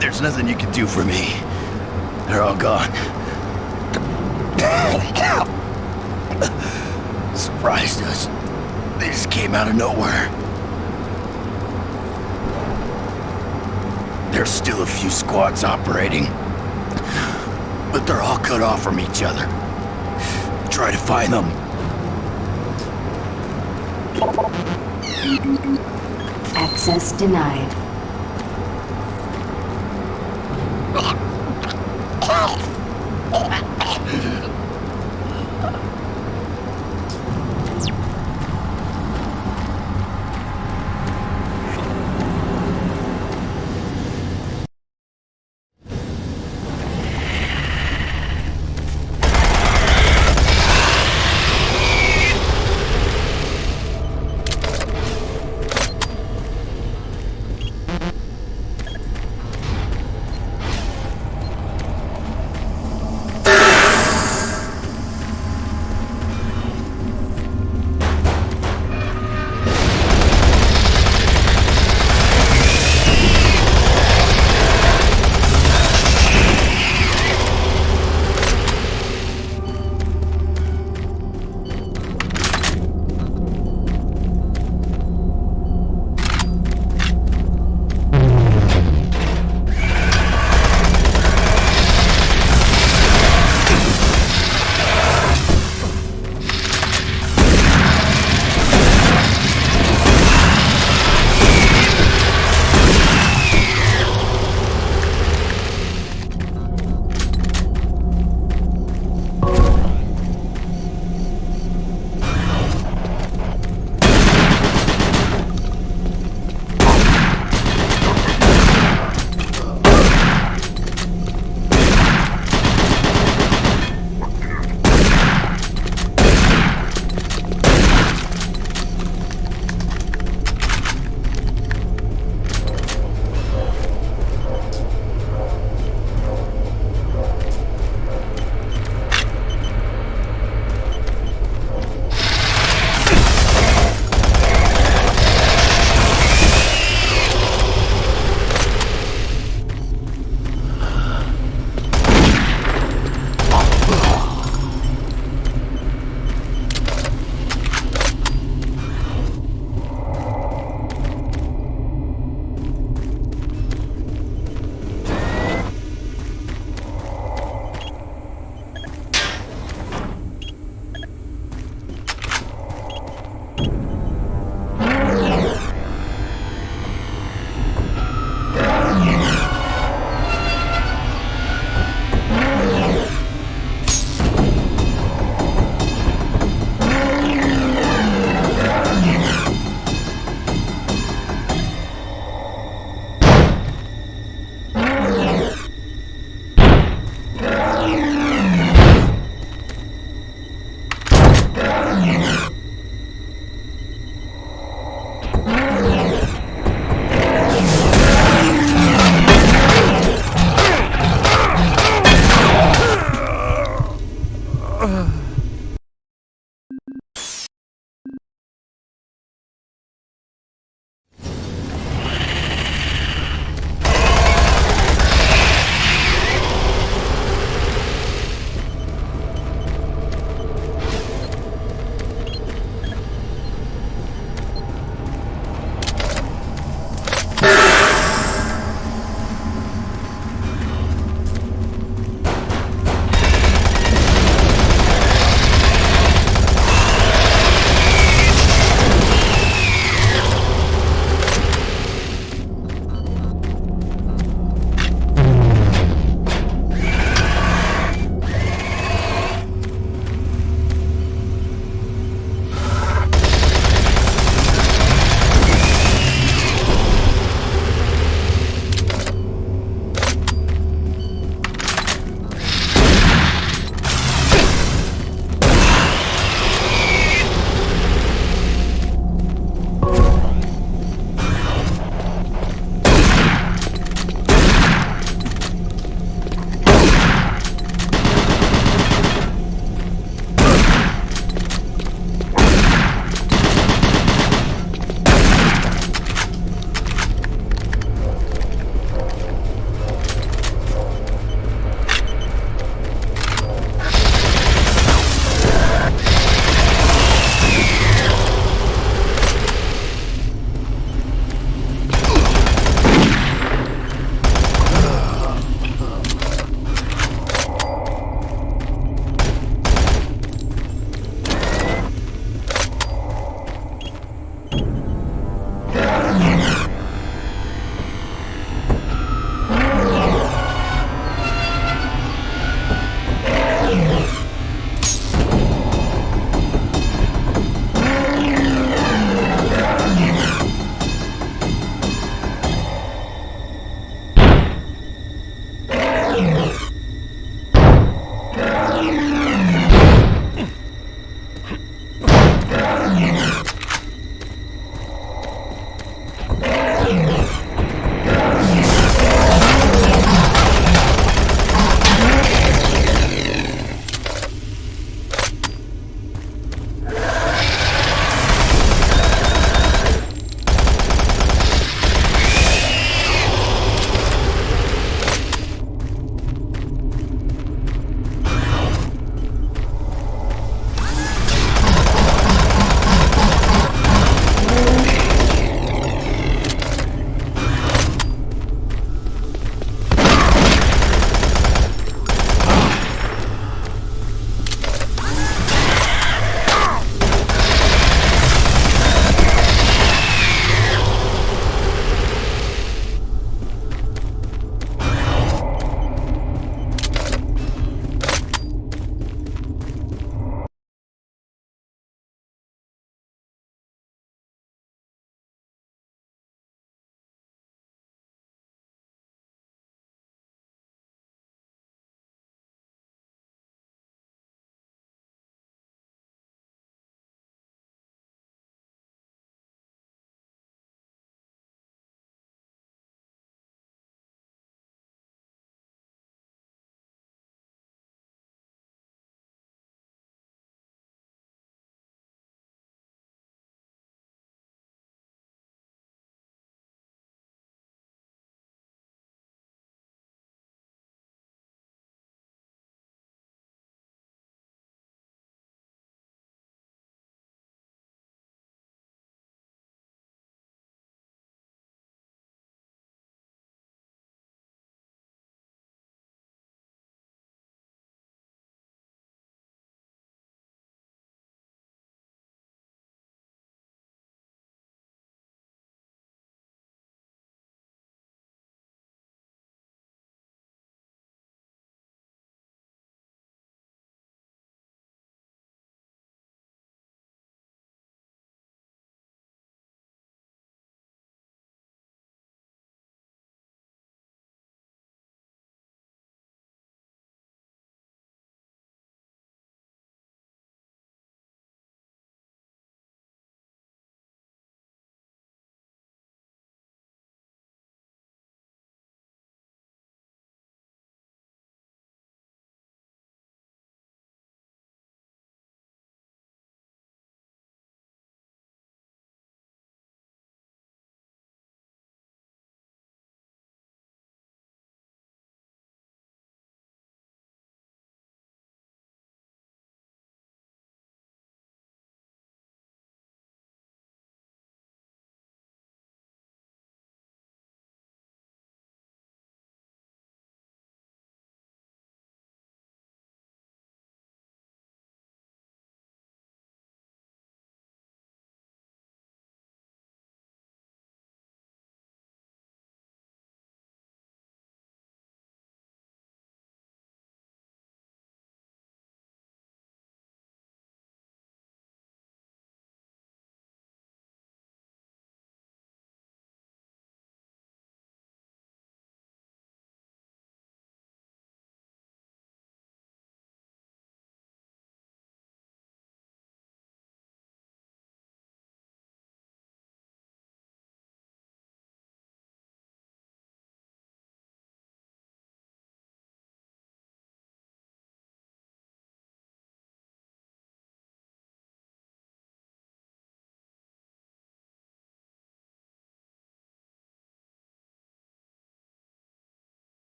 There's nothing you can do for me. They're all gone. Surprised us. They just came out of nowhere. There's still a few squads operating, but they're all cut off from each other. Try to find them. Access denied.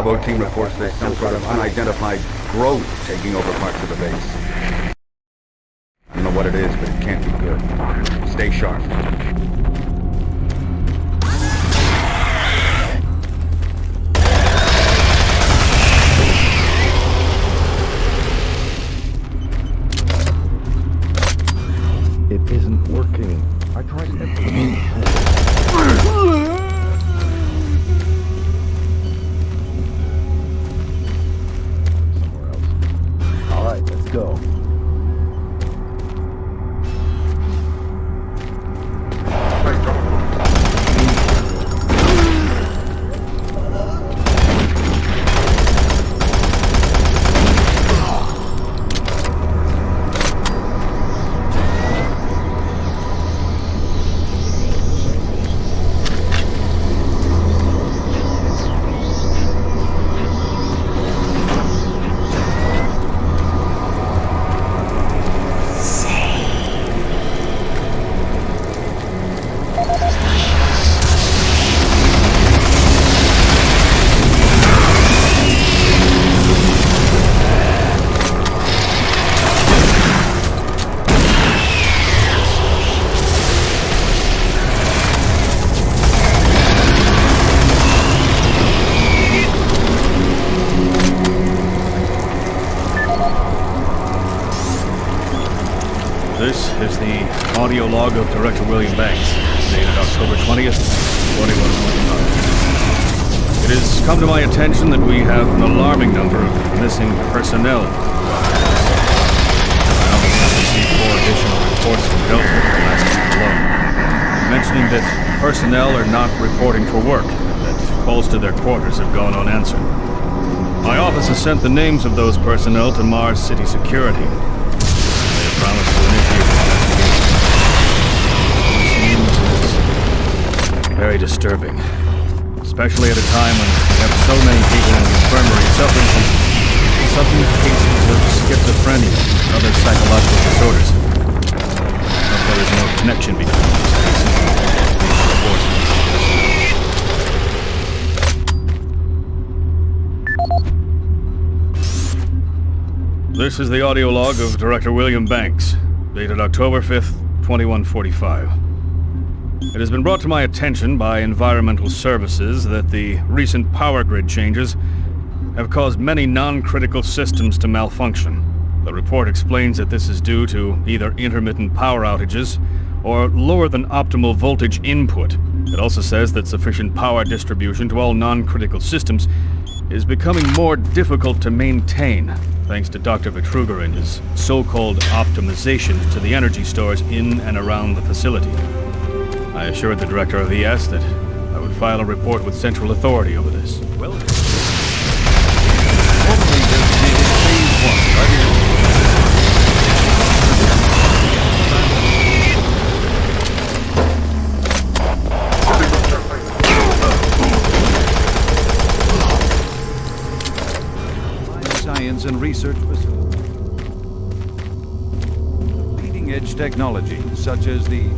Bravo team reports there's some sort of unidentified growth taking over parts of the base. I don't know what it is, but it can't be good. Stay sharp. It isn't working. I tried everything. Somewhere else. All right, let's go. This is the audio log of Director William Banks, dated October 20th, 2145. It has come to my attention that we have an alarming number of missing personnel. I also have received 4 additional reports from Delta in the last week alone, mentioning that personnel are not reporting for work, and that calls to their quarters have gone unanswered. My office has sent the names of those personnel to Mars City Security. They have promised to initiate an investigation. It seems very disturbing, especially at a time when we have so many people in the infirmary suffering from sudden cases of schizophrenia and other psychological disorders. But there is no connection between these cases and these reports of missing personnel. This is the audio log of Director William Banks, dated October 5th, 2145. It has been brought to my attention by Environmental Services that the recent power grid changes have caused many non-critical systems to malfunction. The report explains that this is due to either intermittent power outages or lower than optimal voltage input. It also says that sufficient power distribution to all non-critical systems is becoming more difficult to maintain, thanks to Dr. Betruger and his so-called optimization to the energy stores in and around the facility. I assured the director of ES that I would file a report with central authority over this. Well, Science and research facility. Leading-edge technology, such as the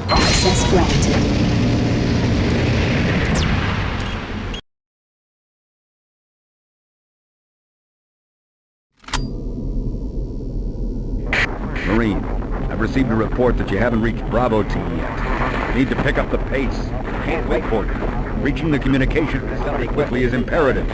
Access granted. Marine, I've received a report that you haven't reached Bravo team yet. Need to pick up the pace. Can't wait for you. Reaching the communication facility quickly is imperative.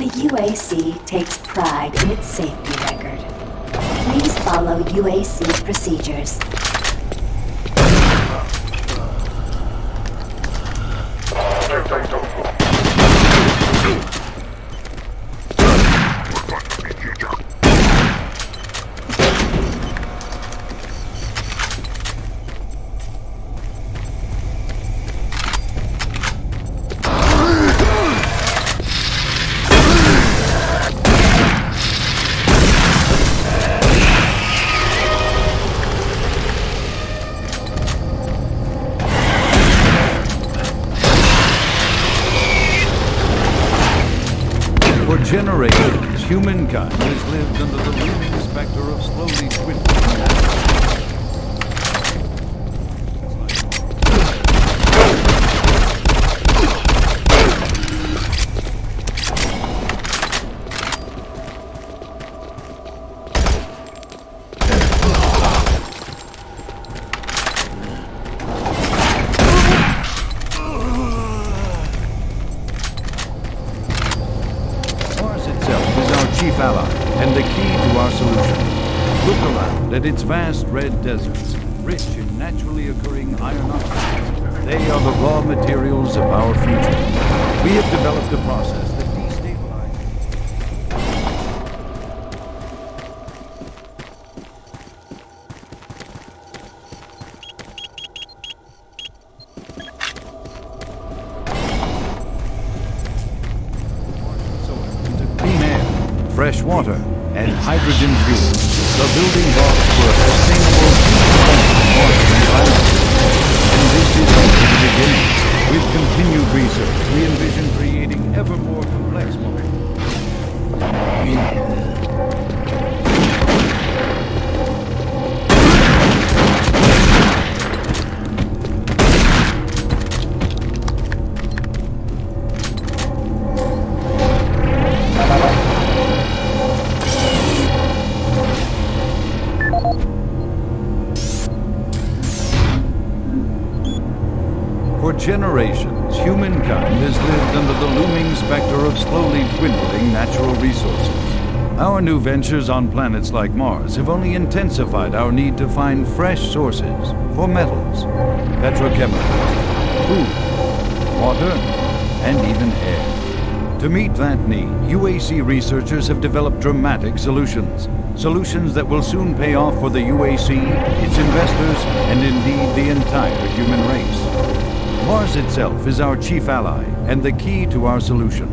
The UAC takes pride in its safety record. Please follow UAC procedures. Generations, humankind has lived under the looming specter of slowly dwindling. And the key to our solution. Look around at its vast red deserts, rich in naturally occurring iron oxides. They are the raw materials of our future. We have developed a process that destabilizes. Clean air, fresh water, and hydrogen fuel, the building blocks for a sustainable, environment. And this is only the beginning. With continued research, we envision creating ever more complex For generations, humankind has lived under the looming specter of slowly dwindling natural resources. Our new ventures on planets like Mars have only intensified our need to find fresh sources for metals, petrochemicals, food, water, and even air. To meet that need, UAC researchers have developed dramatic solutions. Solutions that will soon pay off for the UAC, its investors, and indeed the entire human race. Mars itself is our chief ally and the key to our solution.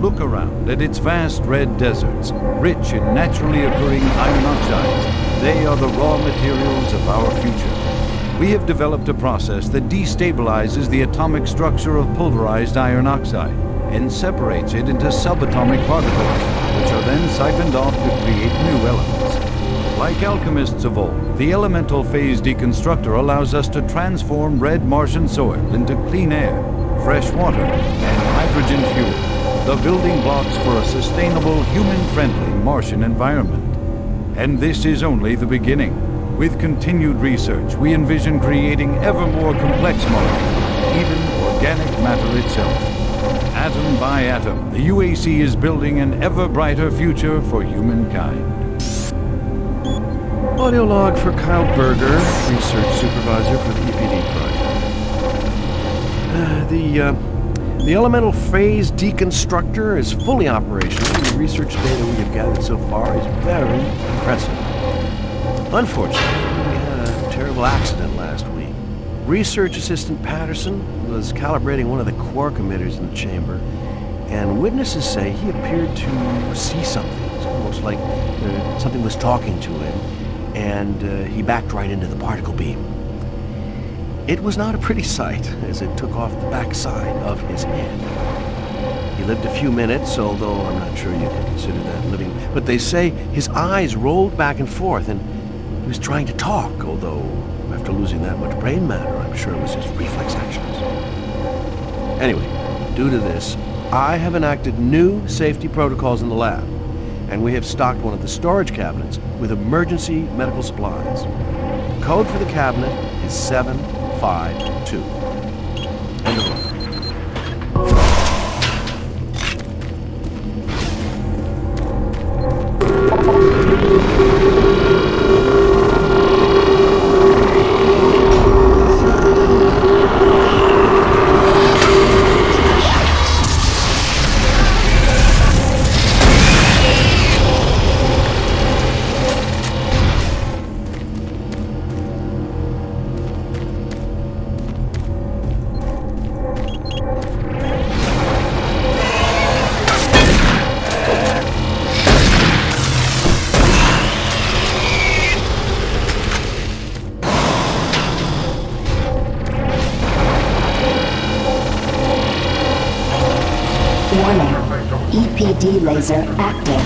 Look around at its vast red deserts, rich in naturally occurring iron oxides. They are the raw materials of our future. We have developed a process that destabilizes the atomic structure of pulverized iron oxide and separates it into subatomic particles, which are then siphoned off to create new elements. Like alchemists of old, the elemental phase deconstructor allows us to transform red Martian soil into clean air, fresh water, and hydrogen fuel, the building blocks for a sustainable, human-friendly Martian environment. And this is only the beginning. With continued research, we envision creating ever more complex molecules, even organic matter itself. Atom by atom, the UAC is building an ever brighter future for humankind. Audio log for Kyle Berger, research supervisor for the EPD project. The elemental phase deconstructor is fully operational, and the research data we have gathered so far is very impressive. Unfortunately, we had a terrible accident last week. Research assistant Patterson was calibrating one of the quark emitters in the chamber, and witnesses say he appeared to see something. It's almost like something was talking to him, and he backed right into the particle beam. It was not a pretty sight, as it took off the backside of his head. He lived a few minutes, although I'm not sure you can consider that living. But they say his eyes rolled back and forth, and he was trying to talk, although after losing that much brain matter, I'm sure it was his reflex actions. Anyway, due to this, I have enacted new safety protocols in the lab, and we have stocked one of the storage cabinets with emergency medical supplies. The code for the cabinet is 752. End of Warning. EPD laser active.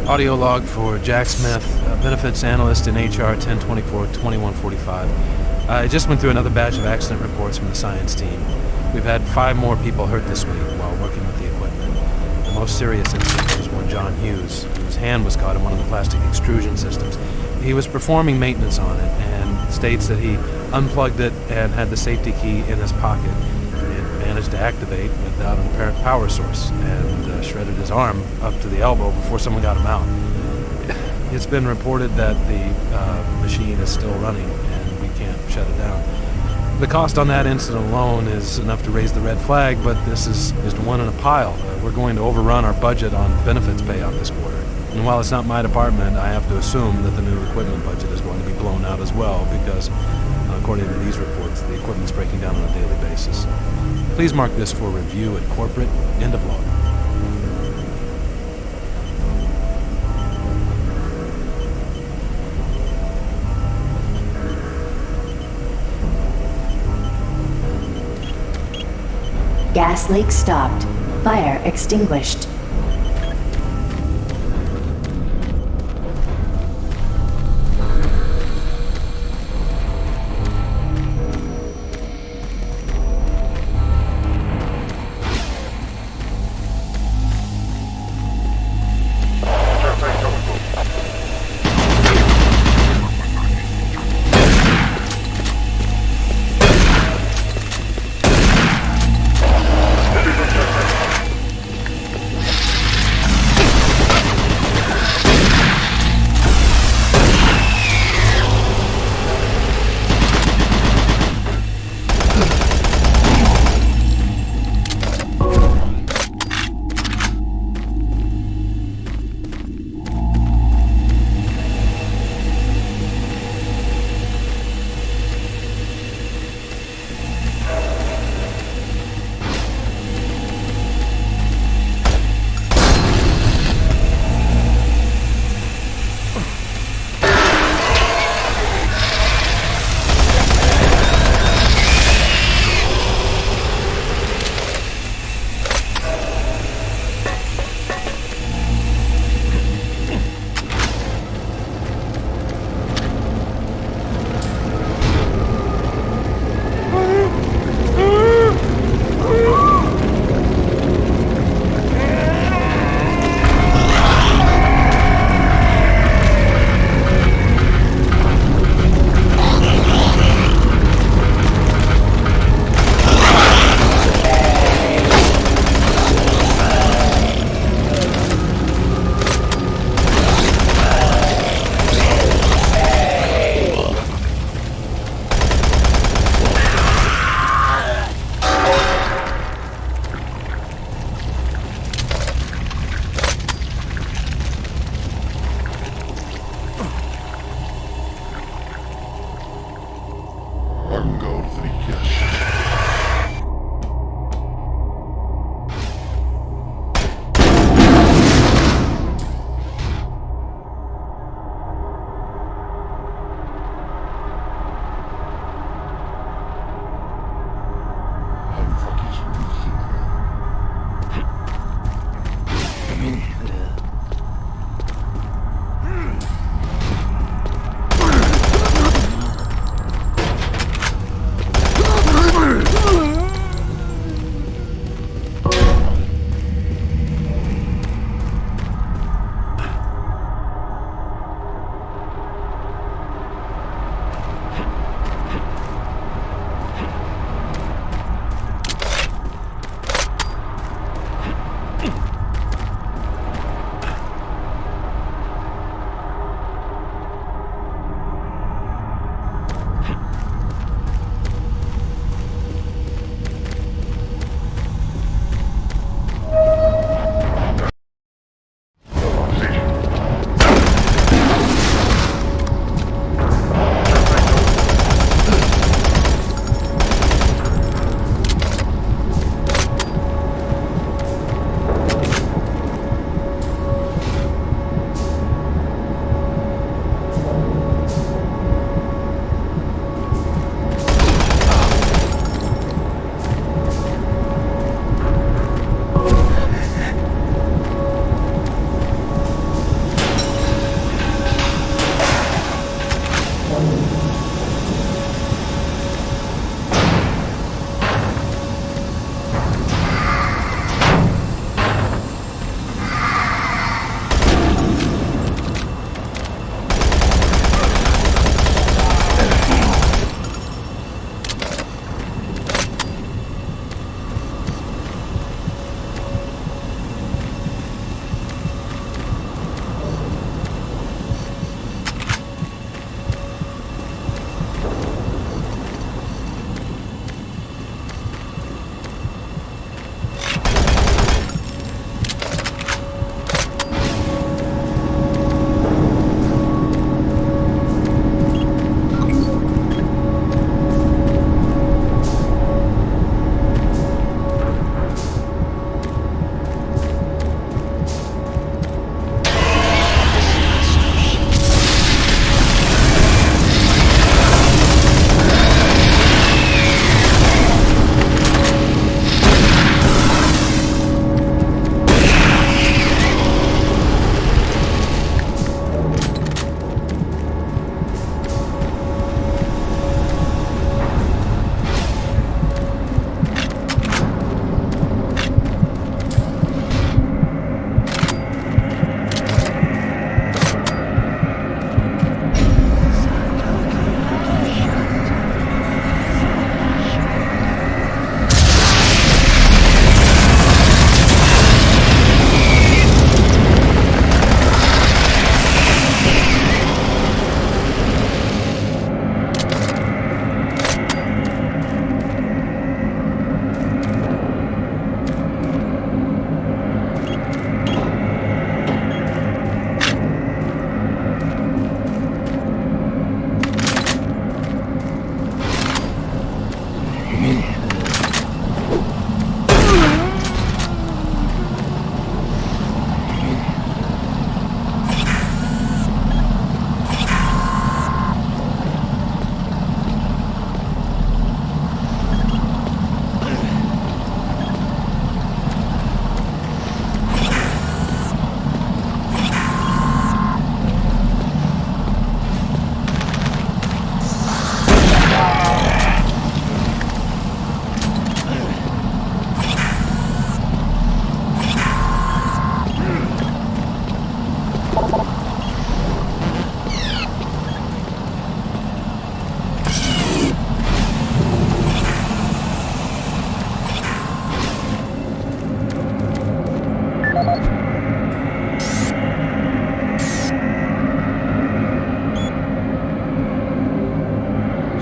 Audio log for Jack Smith, benefits analyst in HR 1024-2145. I just went through another batch of accident reports from the science team. We've had 5 more people hurt this week while working with the equipment. The most serious incident was one John Hughes, whose hand was caught in one of the plastic extrusion systems. He was performing maintenance on it and states that he unplugged it and had the safety key in his pocket. It managed to activate without an apparent power source and shredded his arm up to the elbow before someone got him out. It's been reported that the machine is still running and we can't shut it down. The cost on that incident alone is enough to raise the red flag, but this is just one in a pile. We're going to overrun our budget on benefits payout this quarter. And while it's not my department, I have to assume that the new equipment budget is going to be blown out as well because, according to these reports, the equipment's breaking down on a daily basis. Please mark this for review at corporate. End of log. Gas leak stopped. Fire extinguished.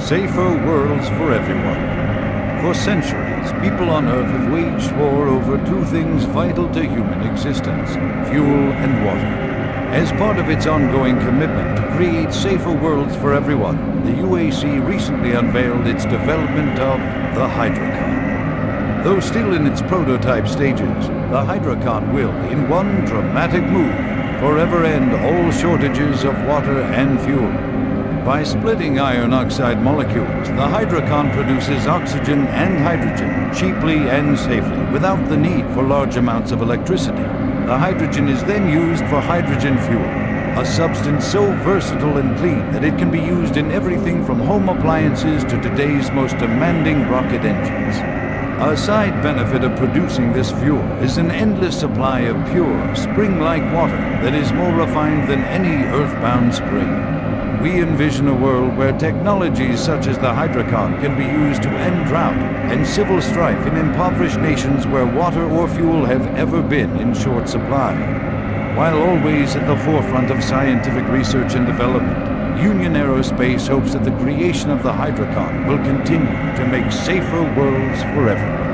Safer worlds for everyone. For centuries, people on Earth have waged war over two things vital to human existence: fuel and water. As part of its ongoing commitment to create safer worlds for everyone, the UAC recently unveiled its development of the Hydrocon. Though still in its prototype stages, the Hydrocon will, in one dramatic move, forever end all shortages of water and fuel. By splitting iron oxide molecules, the Hydrocon produces oxygen and hydrogen cheaply and safely without the need for large amounts of electricity. The hydrogen is then used for hydrogen fuel, a substance so versatile and clean that it can be used in everything from home appliances to today's most demanding rocket engines. A side benefit of producing this fuel is an endless supply of pure, spring-like water that is more refined than any earthbound spring. We envision a world where technologies such as the Hydrocon can be used to end drought and civil strife in impoverished nations where water or fuel have ever been in short supply. While always at the forefront of scientific research and development, Union Aerospace hopes that the creation of the Hydrocon will continue to make safer worlds for everyone.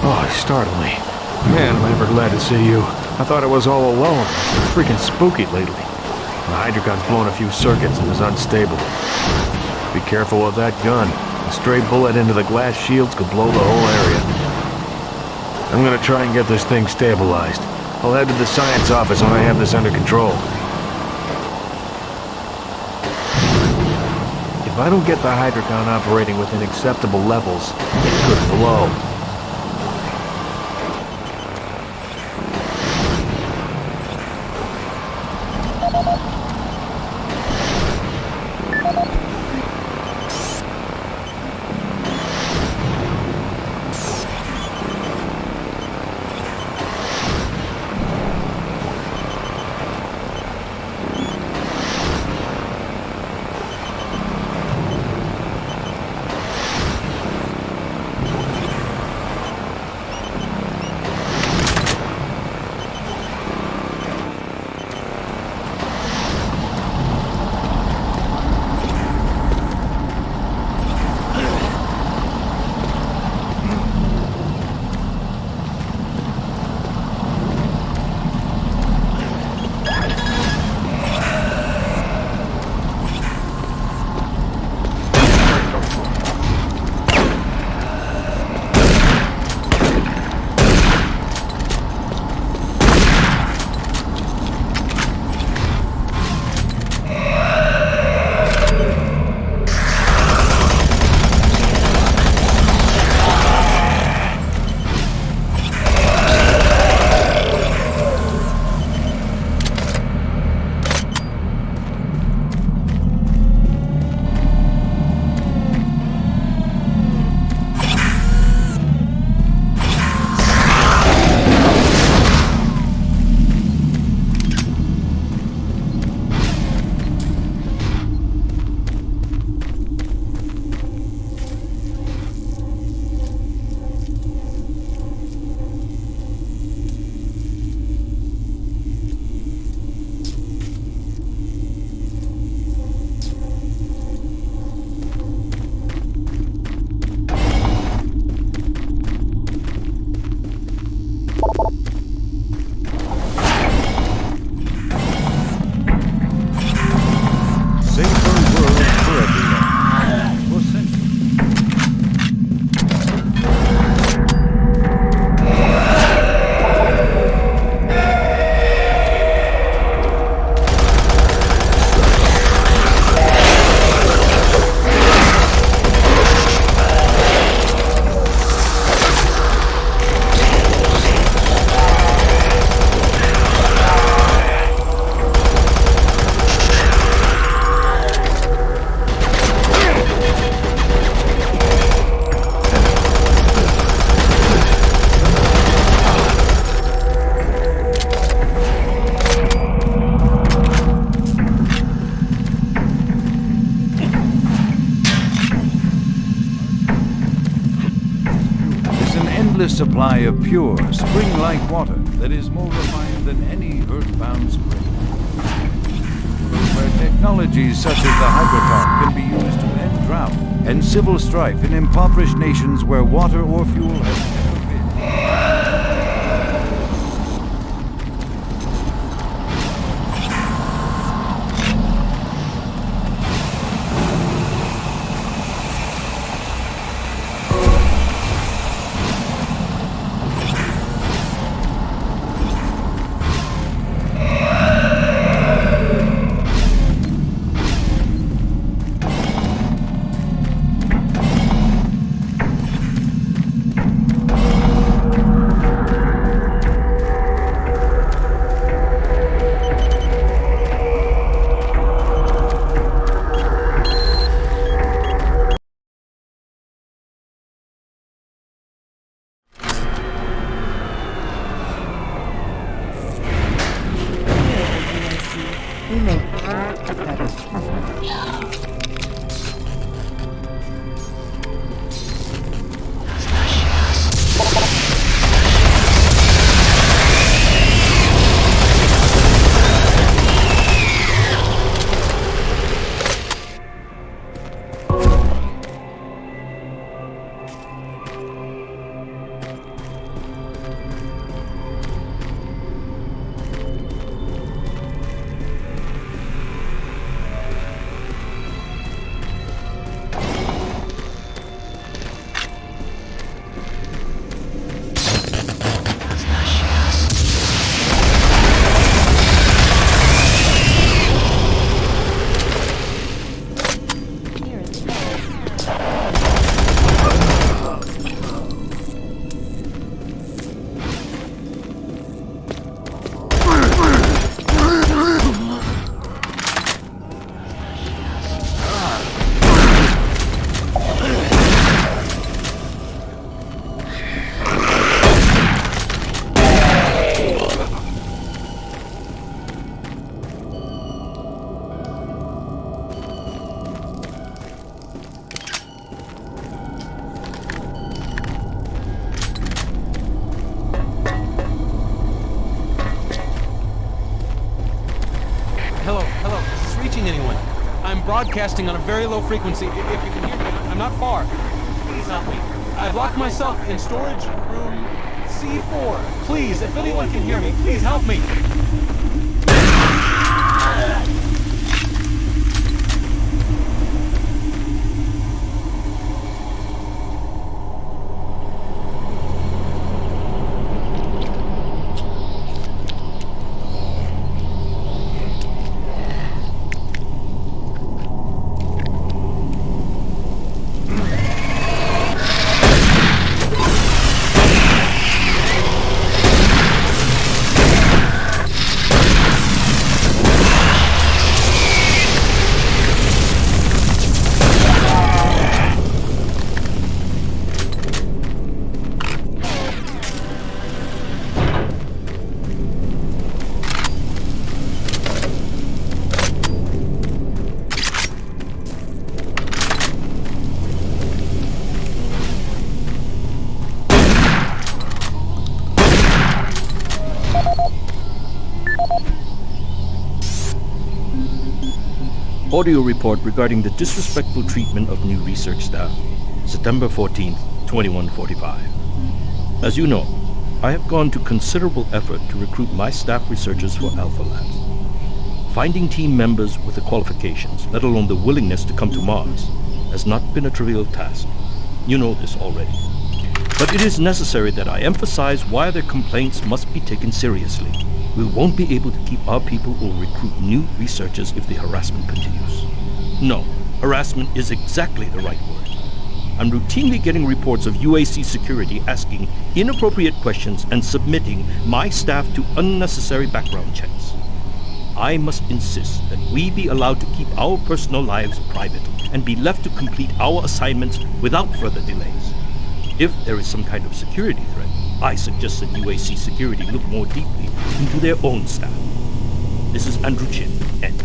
Oh, you startled me. Man, am I ever glad to see you. I thought I was all alone. It's freaking spooky lately. The Hydrocon's blown a few circuits and is unstable. Be careful with that gun. A stray bullet into the glass shields could blow the whole area. I'm gonna try and get this thing stabilized. I'll head to the science office when I have this under control. If I don't get the Hydrocon operating within acceptable levels, it could blow. endless supply of pure, spring-like water that is more refined than any earthbound spring. Where technologies such as the hydrotop can be used to end drought and civil strife in impoverished nations where water or fuel has never been. Broadcasting on a very low frequency. If you can hear me, I'm not far. Please help me. I've locked myself in storage room C4. Please, if anyone can hear me, please help me. Audio report regarding the disrespectful treatment of new research staff, September 14th, 2145. As you know, I have gone to considerable effort to recruit my staff researchers for Alpha Labs. Finding team members with the qualifications, let alone the willingness to come to Mars, has not been a trivial task. You know this already. But it is necessary that I emphasize why their complaints must be taken seriously. We won't be able to keep our people or recruit new researchers if the harassment continues. No, harassment is exactly the right word. I'm routinely getting reports of UAC security asking inappropriate questions and submitting my staff to unnecessary background checks. I must insist that we be allowed to keep our personal lives private and be left to complete our assignments without further delays. If there is some kind of security threat, I suggest that UAC security look more deeply into their own staff. This is Andrew Chin, End.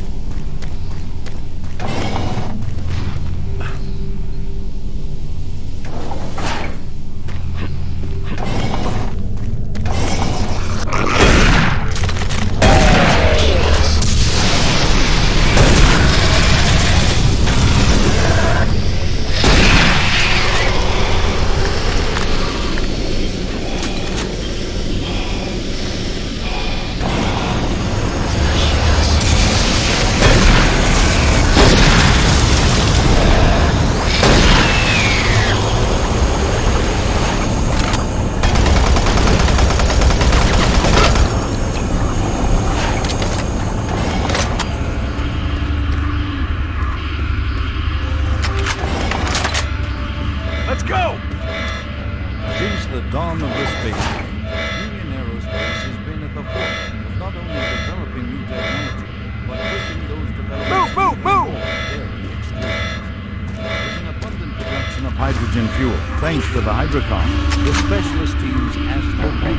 hydrogen fuel, thanks to the Hydrocon. The specialist teams asked the big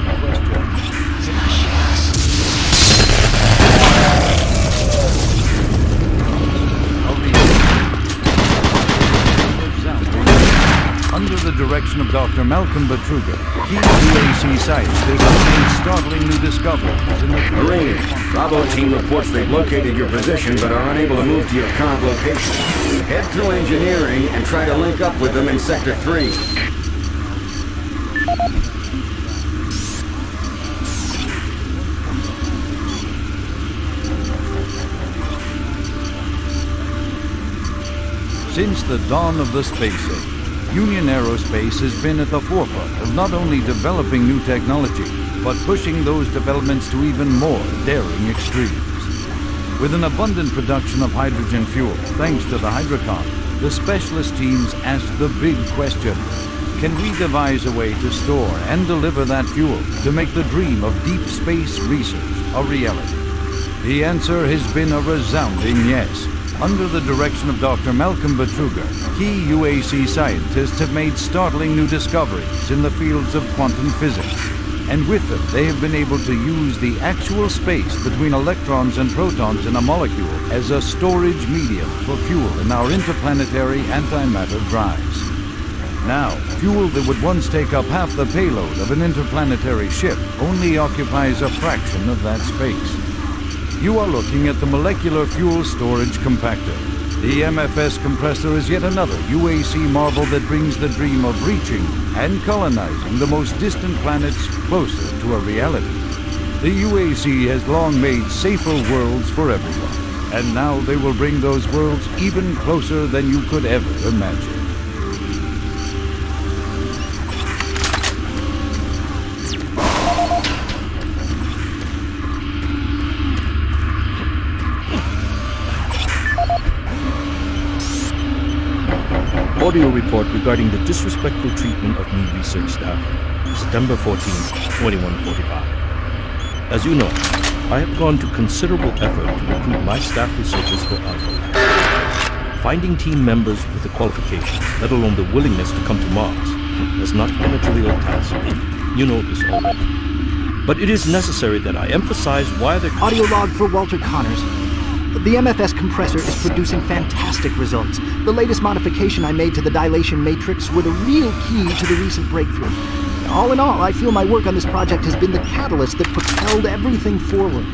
Under the direction of Dr. Malcolm Betruger, key UAC scientists made startling new discoveries in the Marine, Bravo team reports they've located your position but are unable to move to your current location. Head through engineering and try to link up with them in Sector 3. Since the dawn of the space age, Union Aerospace has been at the forefront of not only developing new technology, but pushing those developments to even more daring extremes. With an abundant production of hydrogen fuel, thanks to the Hydrocon, the specialist teams asked the big question: can we devise a way to store and deliver that fuel to make the dream of deep space research a reality? The answer has been a resounding yes. Under the direction of Dr. Malcolm Betruger, key UAC scientists have made startling new discoveries in the fields of quantum physics. And with them, they have been able to use the actual space between electrons and protons in a molecule as a storage medium for fuel in our interplanetary antimatter drives. Now, fuel that would once take up half the payload of an interplanetary ship only occupies a fraction of that space. You are looking at the Molecular Fuel Storage Compactor. The MFS compressor is yet another UAC marvel that brings the dream of reaching and colonizing the most distant planets closer to a reality. The UAC has long made safer worlds for everyone, and now they will bring those worlds even closer than you could ever imagine. Audio report regarding the disrespectful treatment of new research staff. September 14, 2145. As you know, I have gone to considerable effort to recruit my staff researchers for Alpha. Finding team members with the qualifications, let alone the willingness to come to Mars, has not been a trivial task. You know this already. But it is necessary that I emphasize why the audio log for Walter Connors. The MFS compressor is producing fantastic results. The latest modification I made to the dilation matrix were the real key to the recent breakthrough. All in all, I feel my work on this project has been the catalyst that propelled everything forward.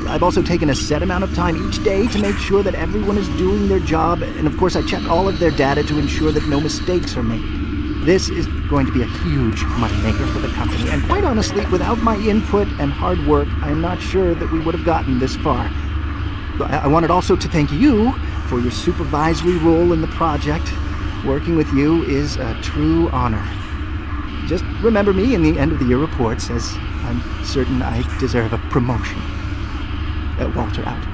I've also taken a set amount of time each day to make sure that everyone is doing their job, and of course I check all of their data to ensure that no mistakes are made. This is going to be a huge moneymaker for the company, and quite honestly, without my input and hard work, I'm not sure that we would have gotten this far. I wanted also to thank you for your supervisory role in the project. Working with you is a true honor. Just remember me in the end of the year reports, as I'm certain I deserve a promotion. Walter out.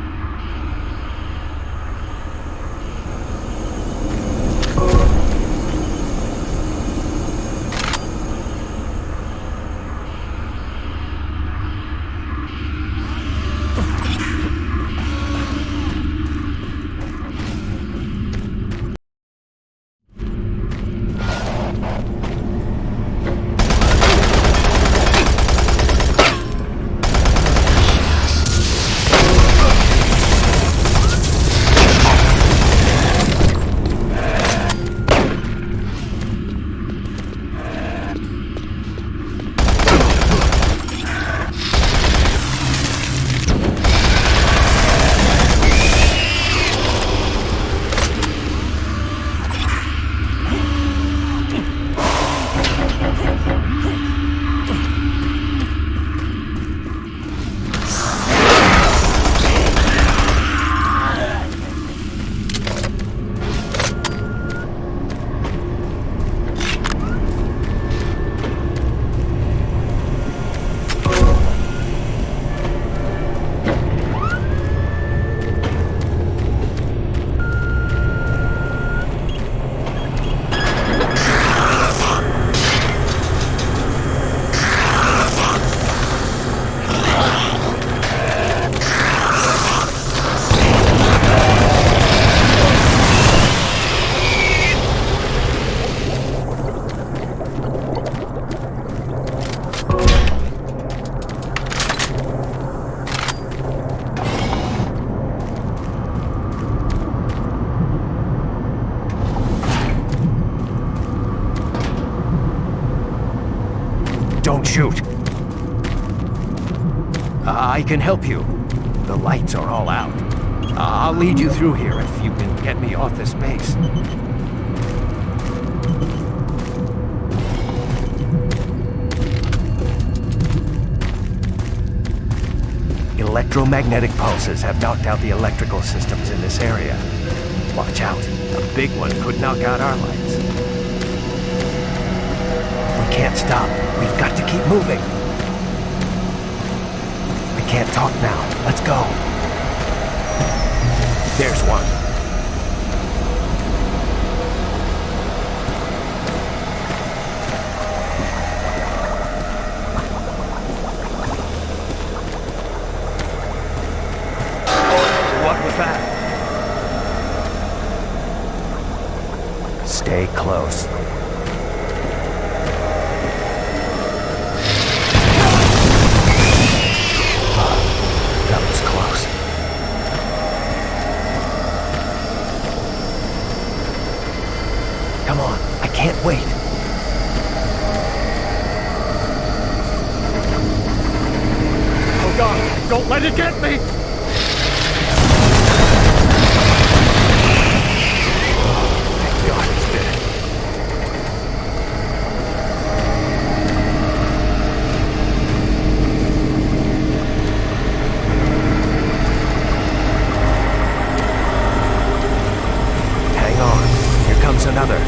shoot. I can help you. The lights are all out. I'll lead you through here if you can get me off this base. Electromagnetic pulses have knocked out the electrical systems in this area. Watch out. A big one could knock out our lights. We can't stop. We've got to keep moving. We can't talk now. Let's go. There's one. What was that? Stay close. That was close. Come on, I can't wait. Oh God, don't let it get me! Thank God he's dead. Hang on, here comes another.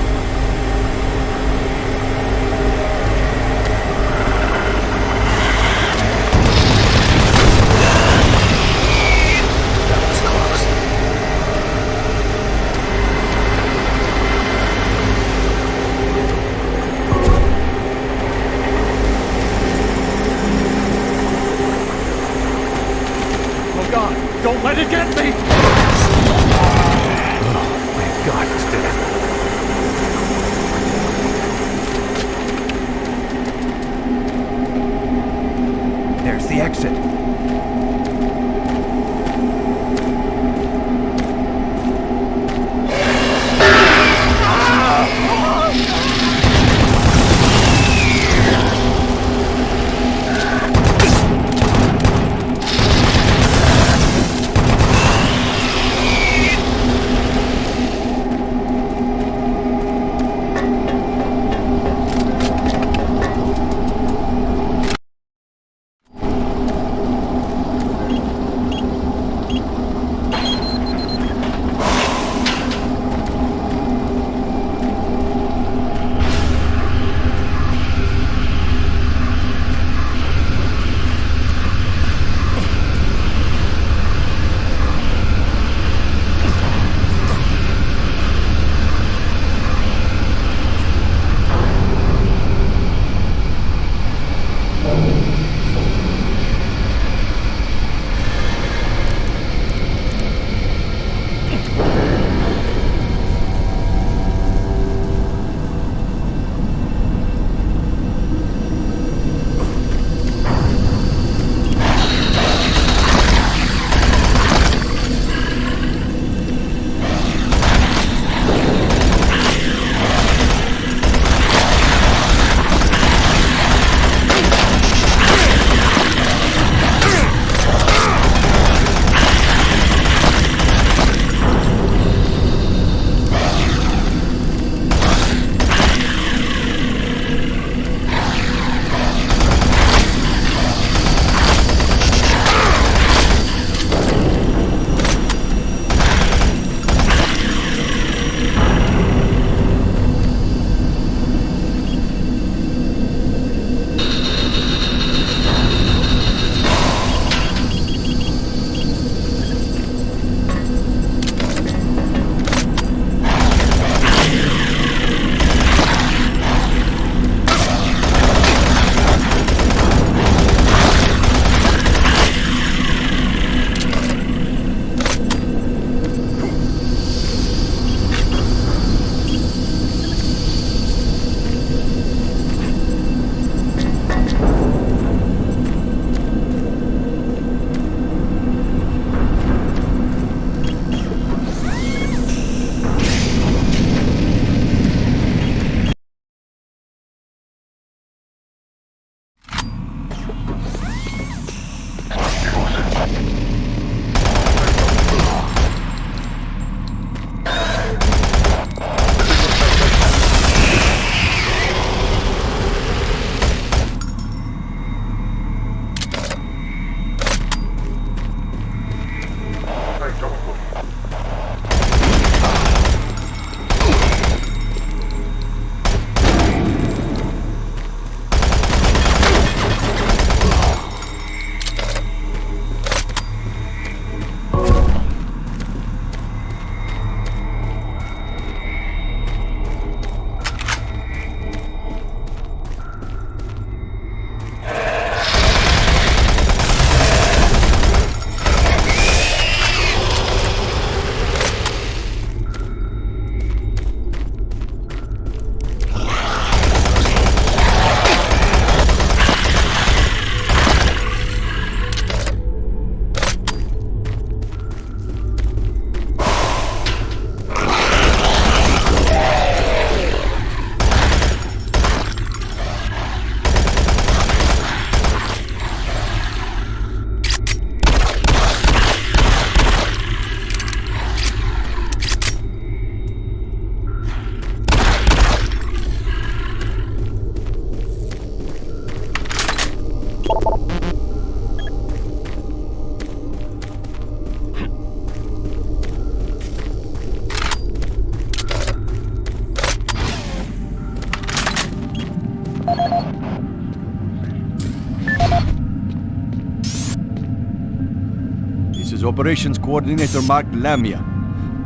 Operations Coordinator Mark Lamia,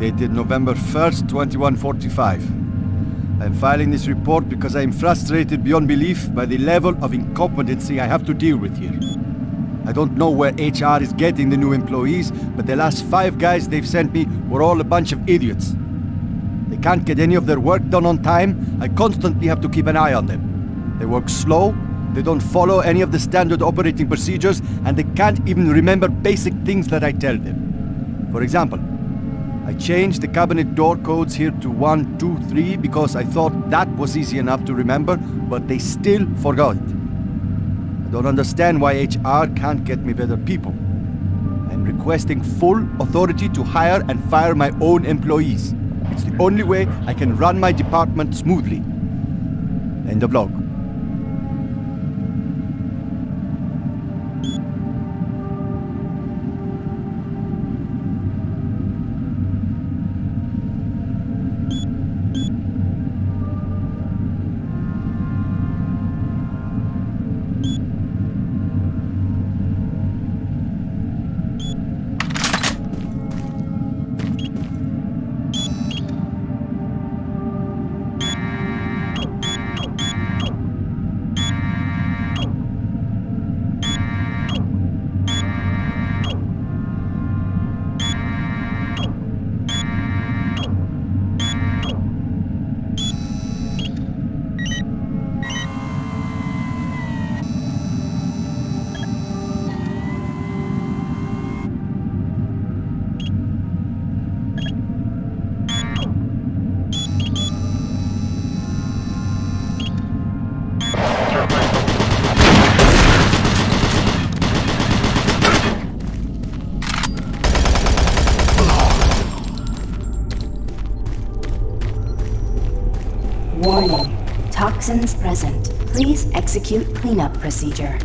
dated November 1st, 2145. I am filing this report because I am frustrated beyond belief by the level of incompetency I have to deal with here. I don't know where HR is getting the new employees, but the last 5 guys they've sent me were all a bunch of idiots. They can't get any of their work done on time. I constantly have to keep an eye on them. They work slow, they don't follow any of the standard operating procedures, and they can't even remember basic things that I tell them. For example, I changed the cabinet door codes here to 1, 2, 3 because I thought that was easy enough to remember, but they still forgot it. I don't understand why HR can't get me better people. I'm requesting full authority to hire and fire my own employees. It's the only way I can run my department smoothly. End of log. Warning. Toxins present. Please execute cleanup procedure.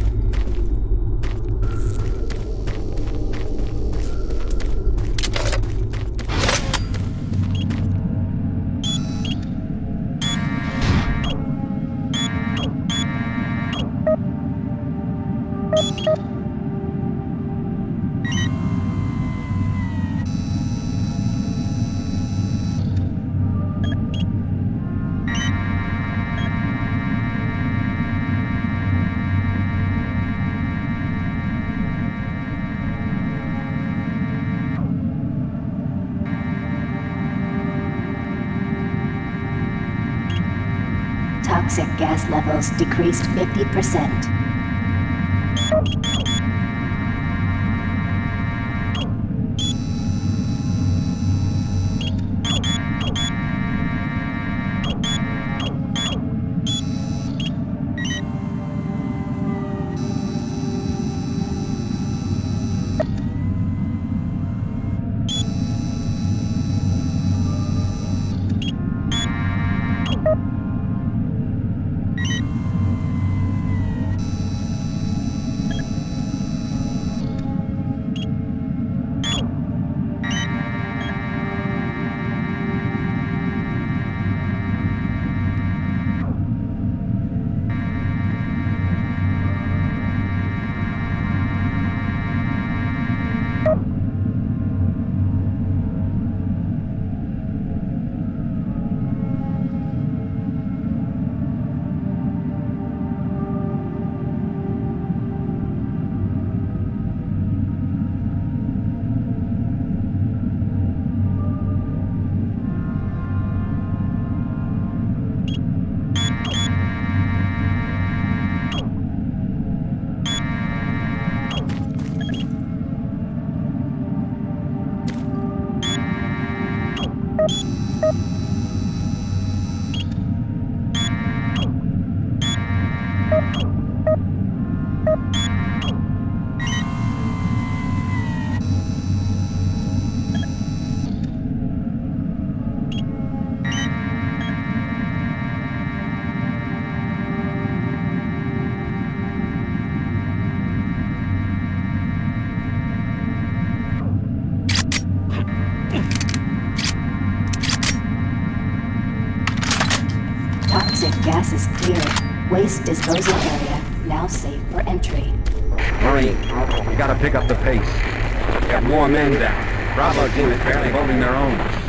Toxic gas levels decreased 50%. Gas is cleared. Waste disposal area now safe for entry. Marine, we gotta pick up the pace. got more men down. Bravo team is barely holding their own.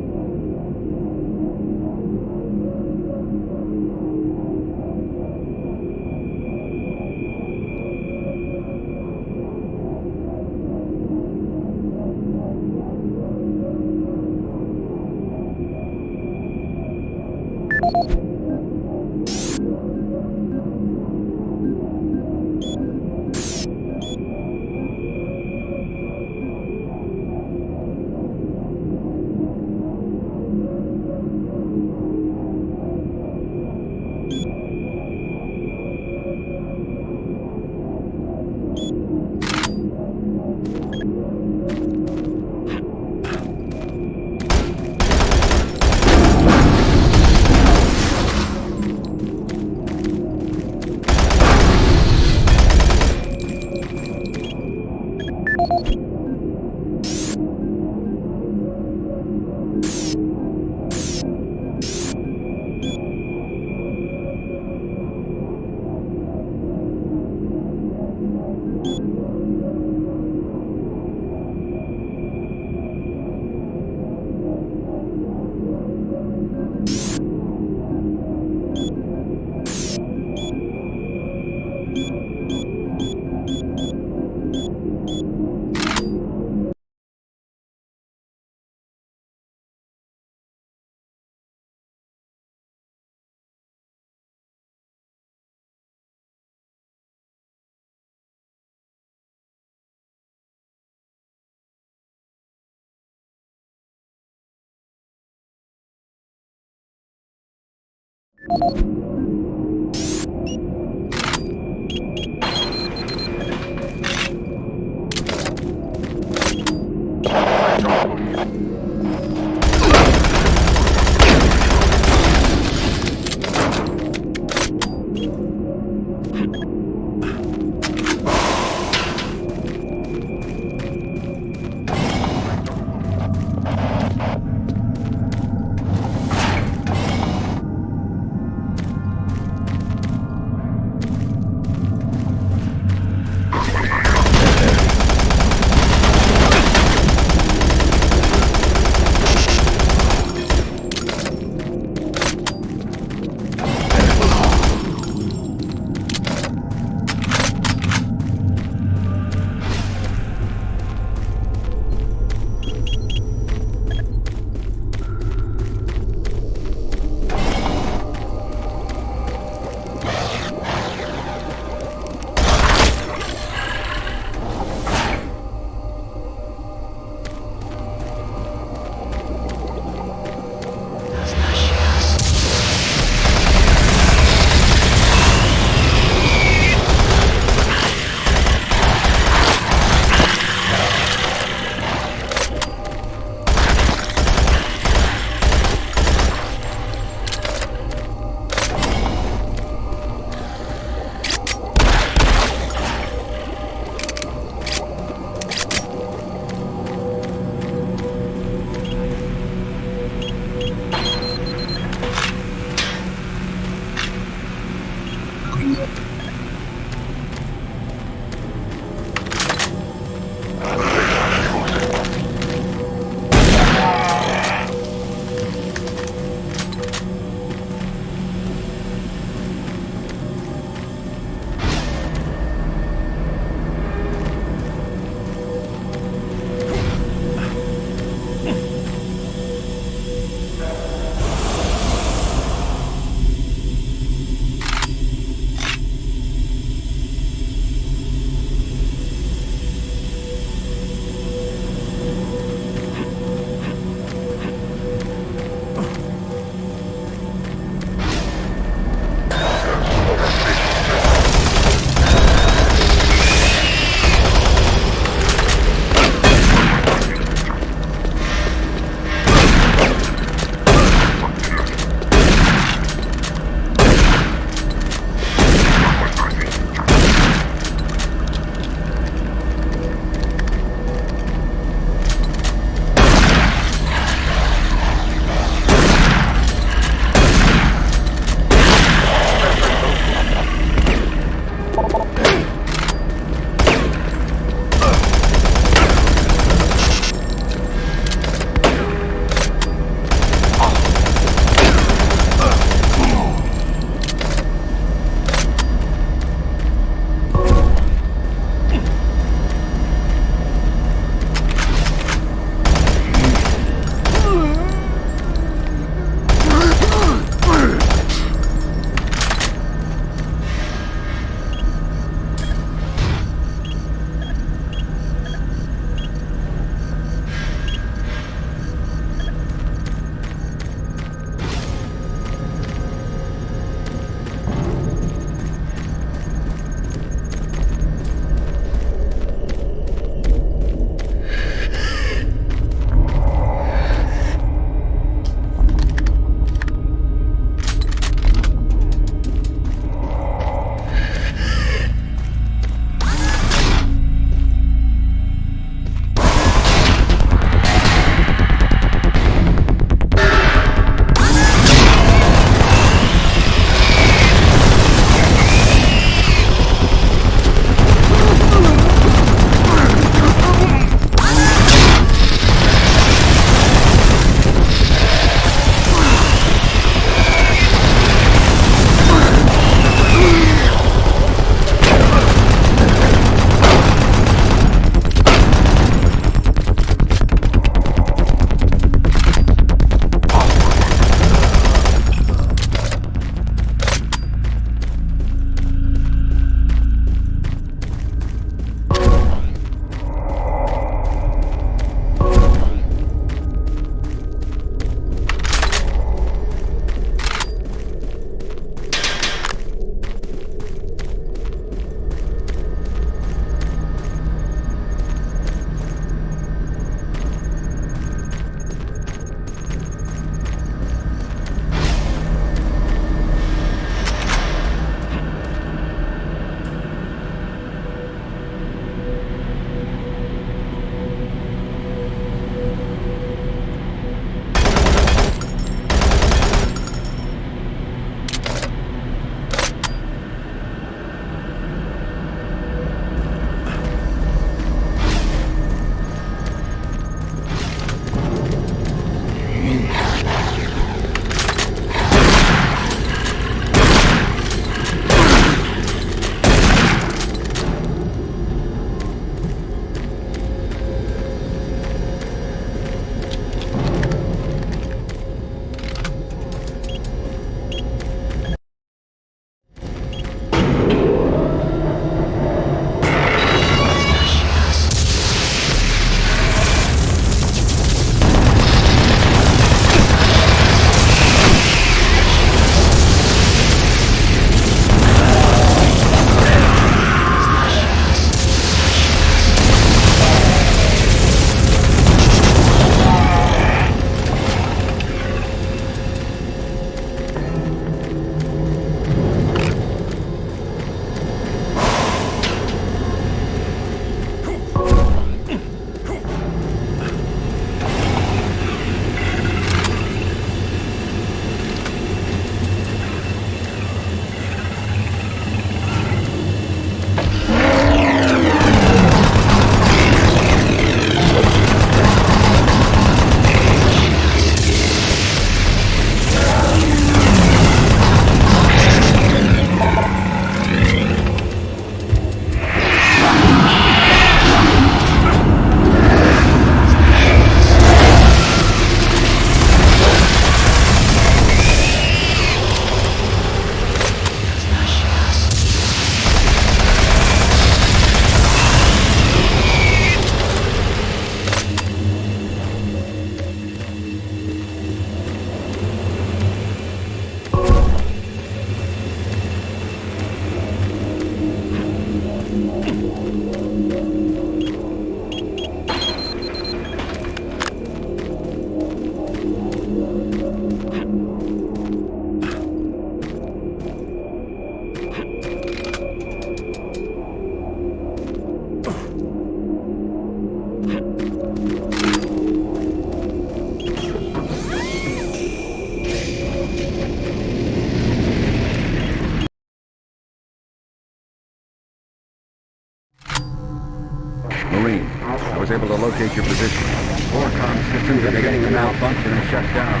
Marine, I was able to locate your position. Four comm systems are beginning to malfunction and shut down.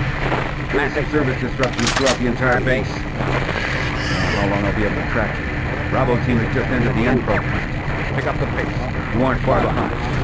Massive service disruptions throughout the entire base. How long I'll be able to track you. Bravo team has just entered the end program. Pick up the pace. You aren't far behind.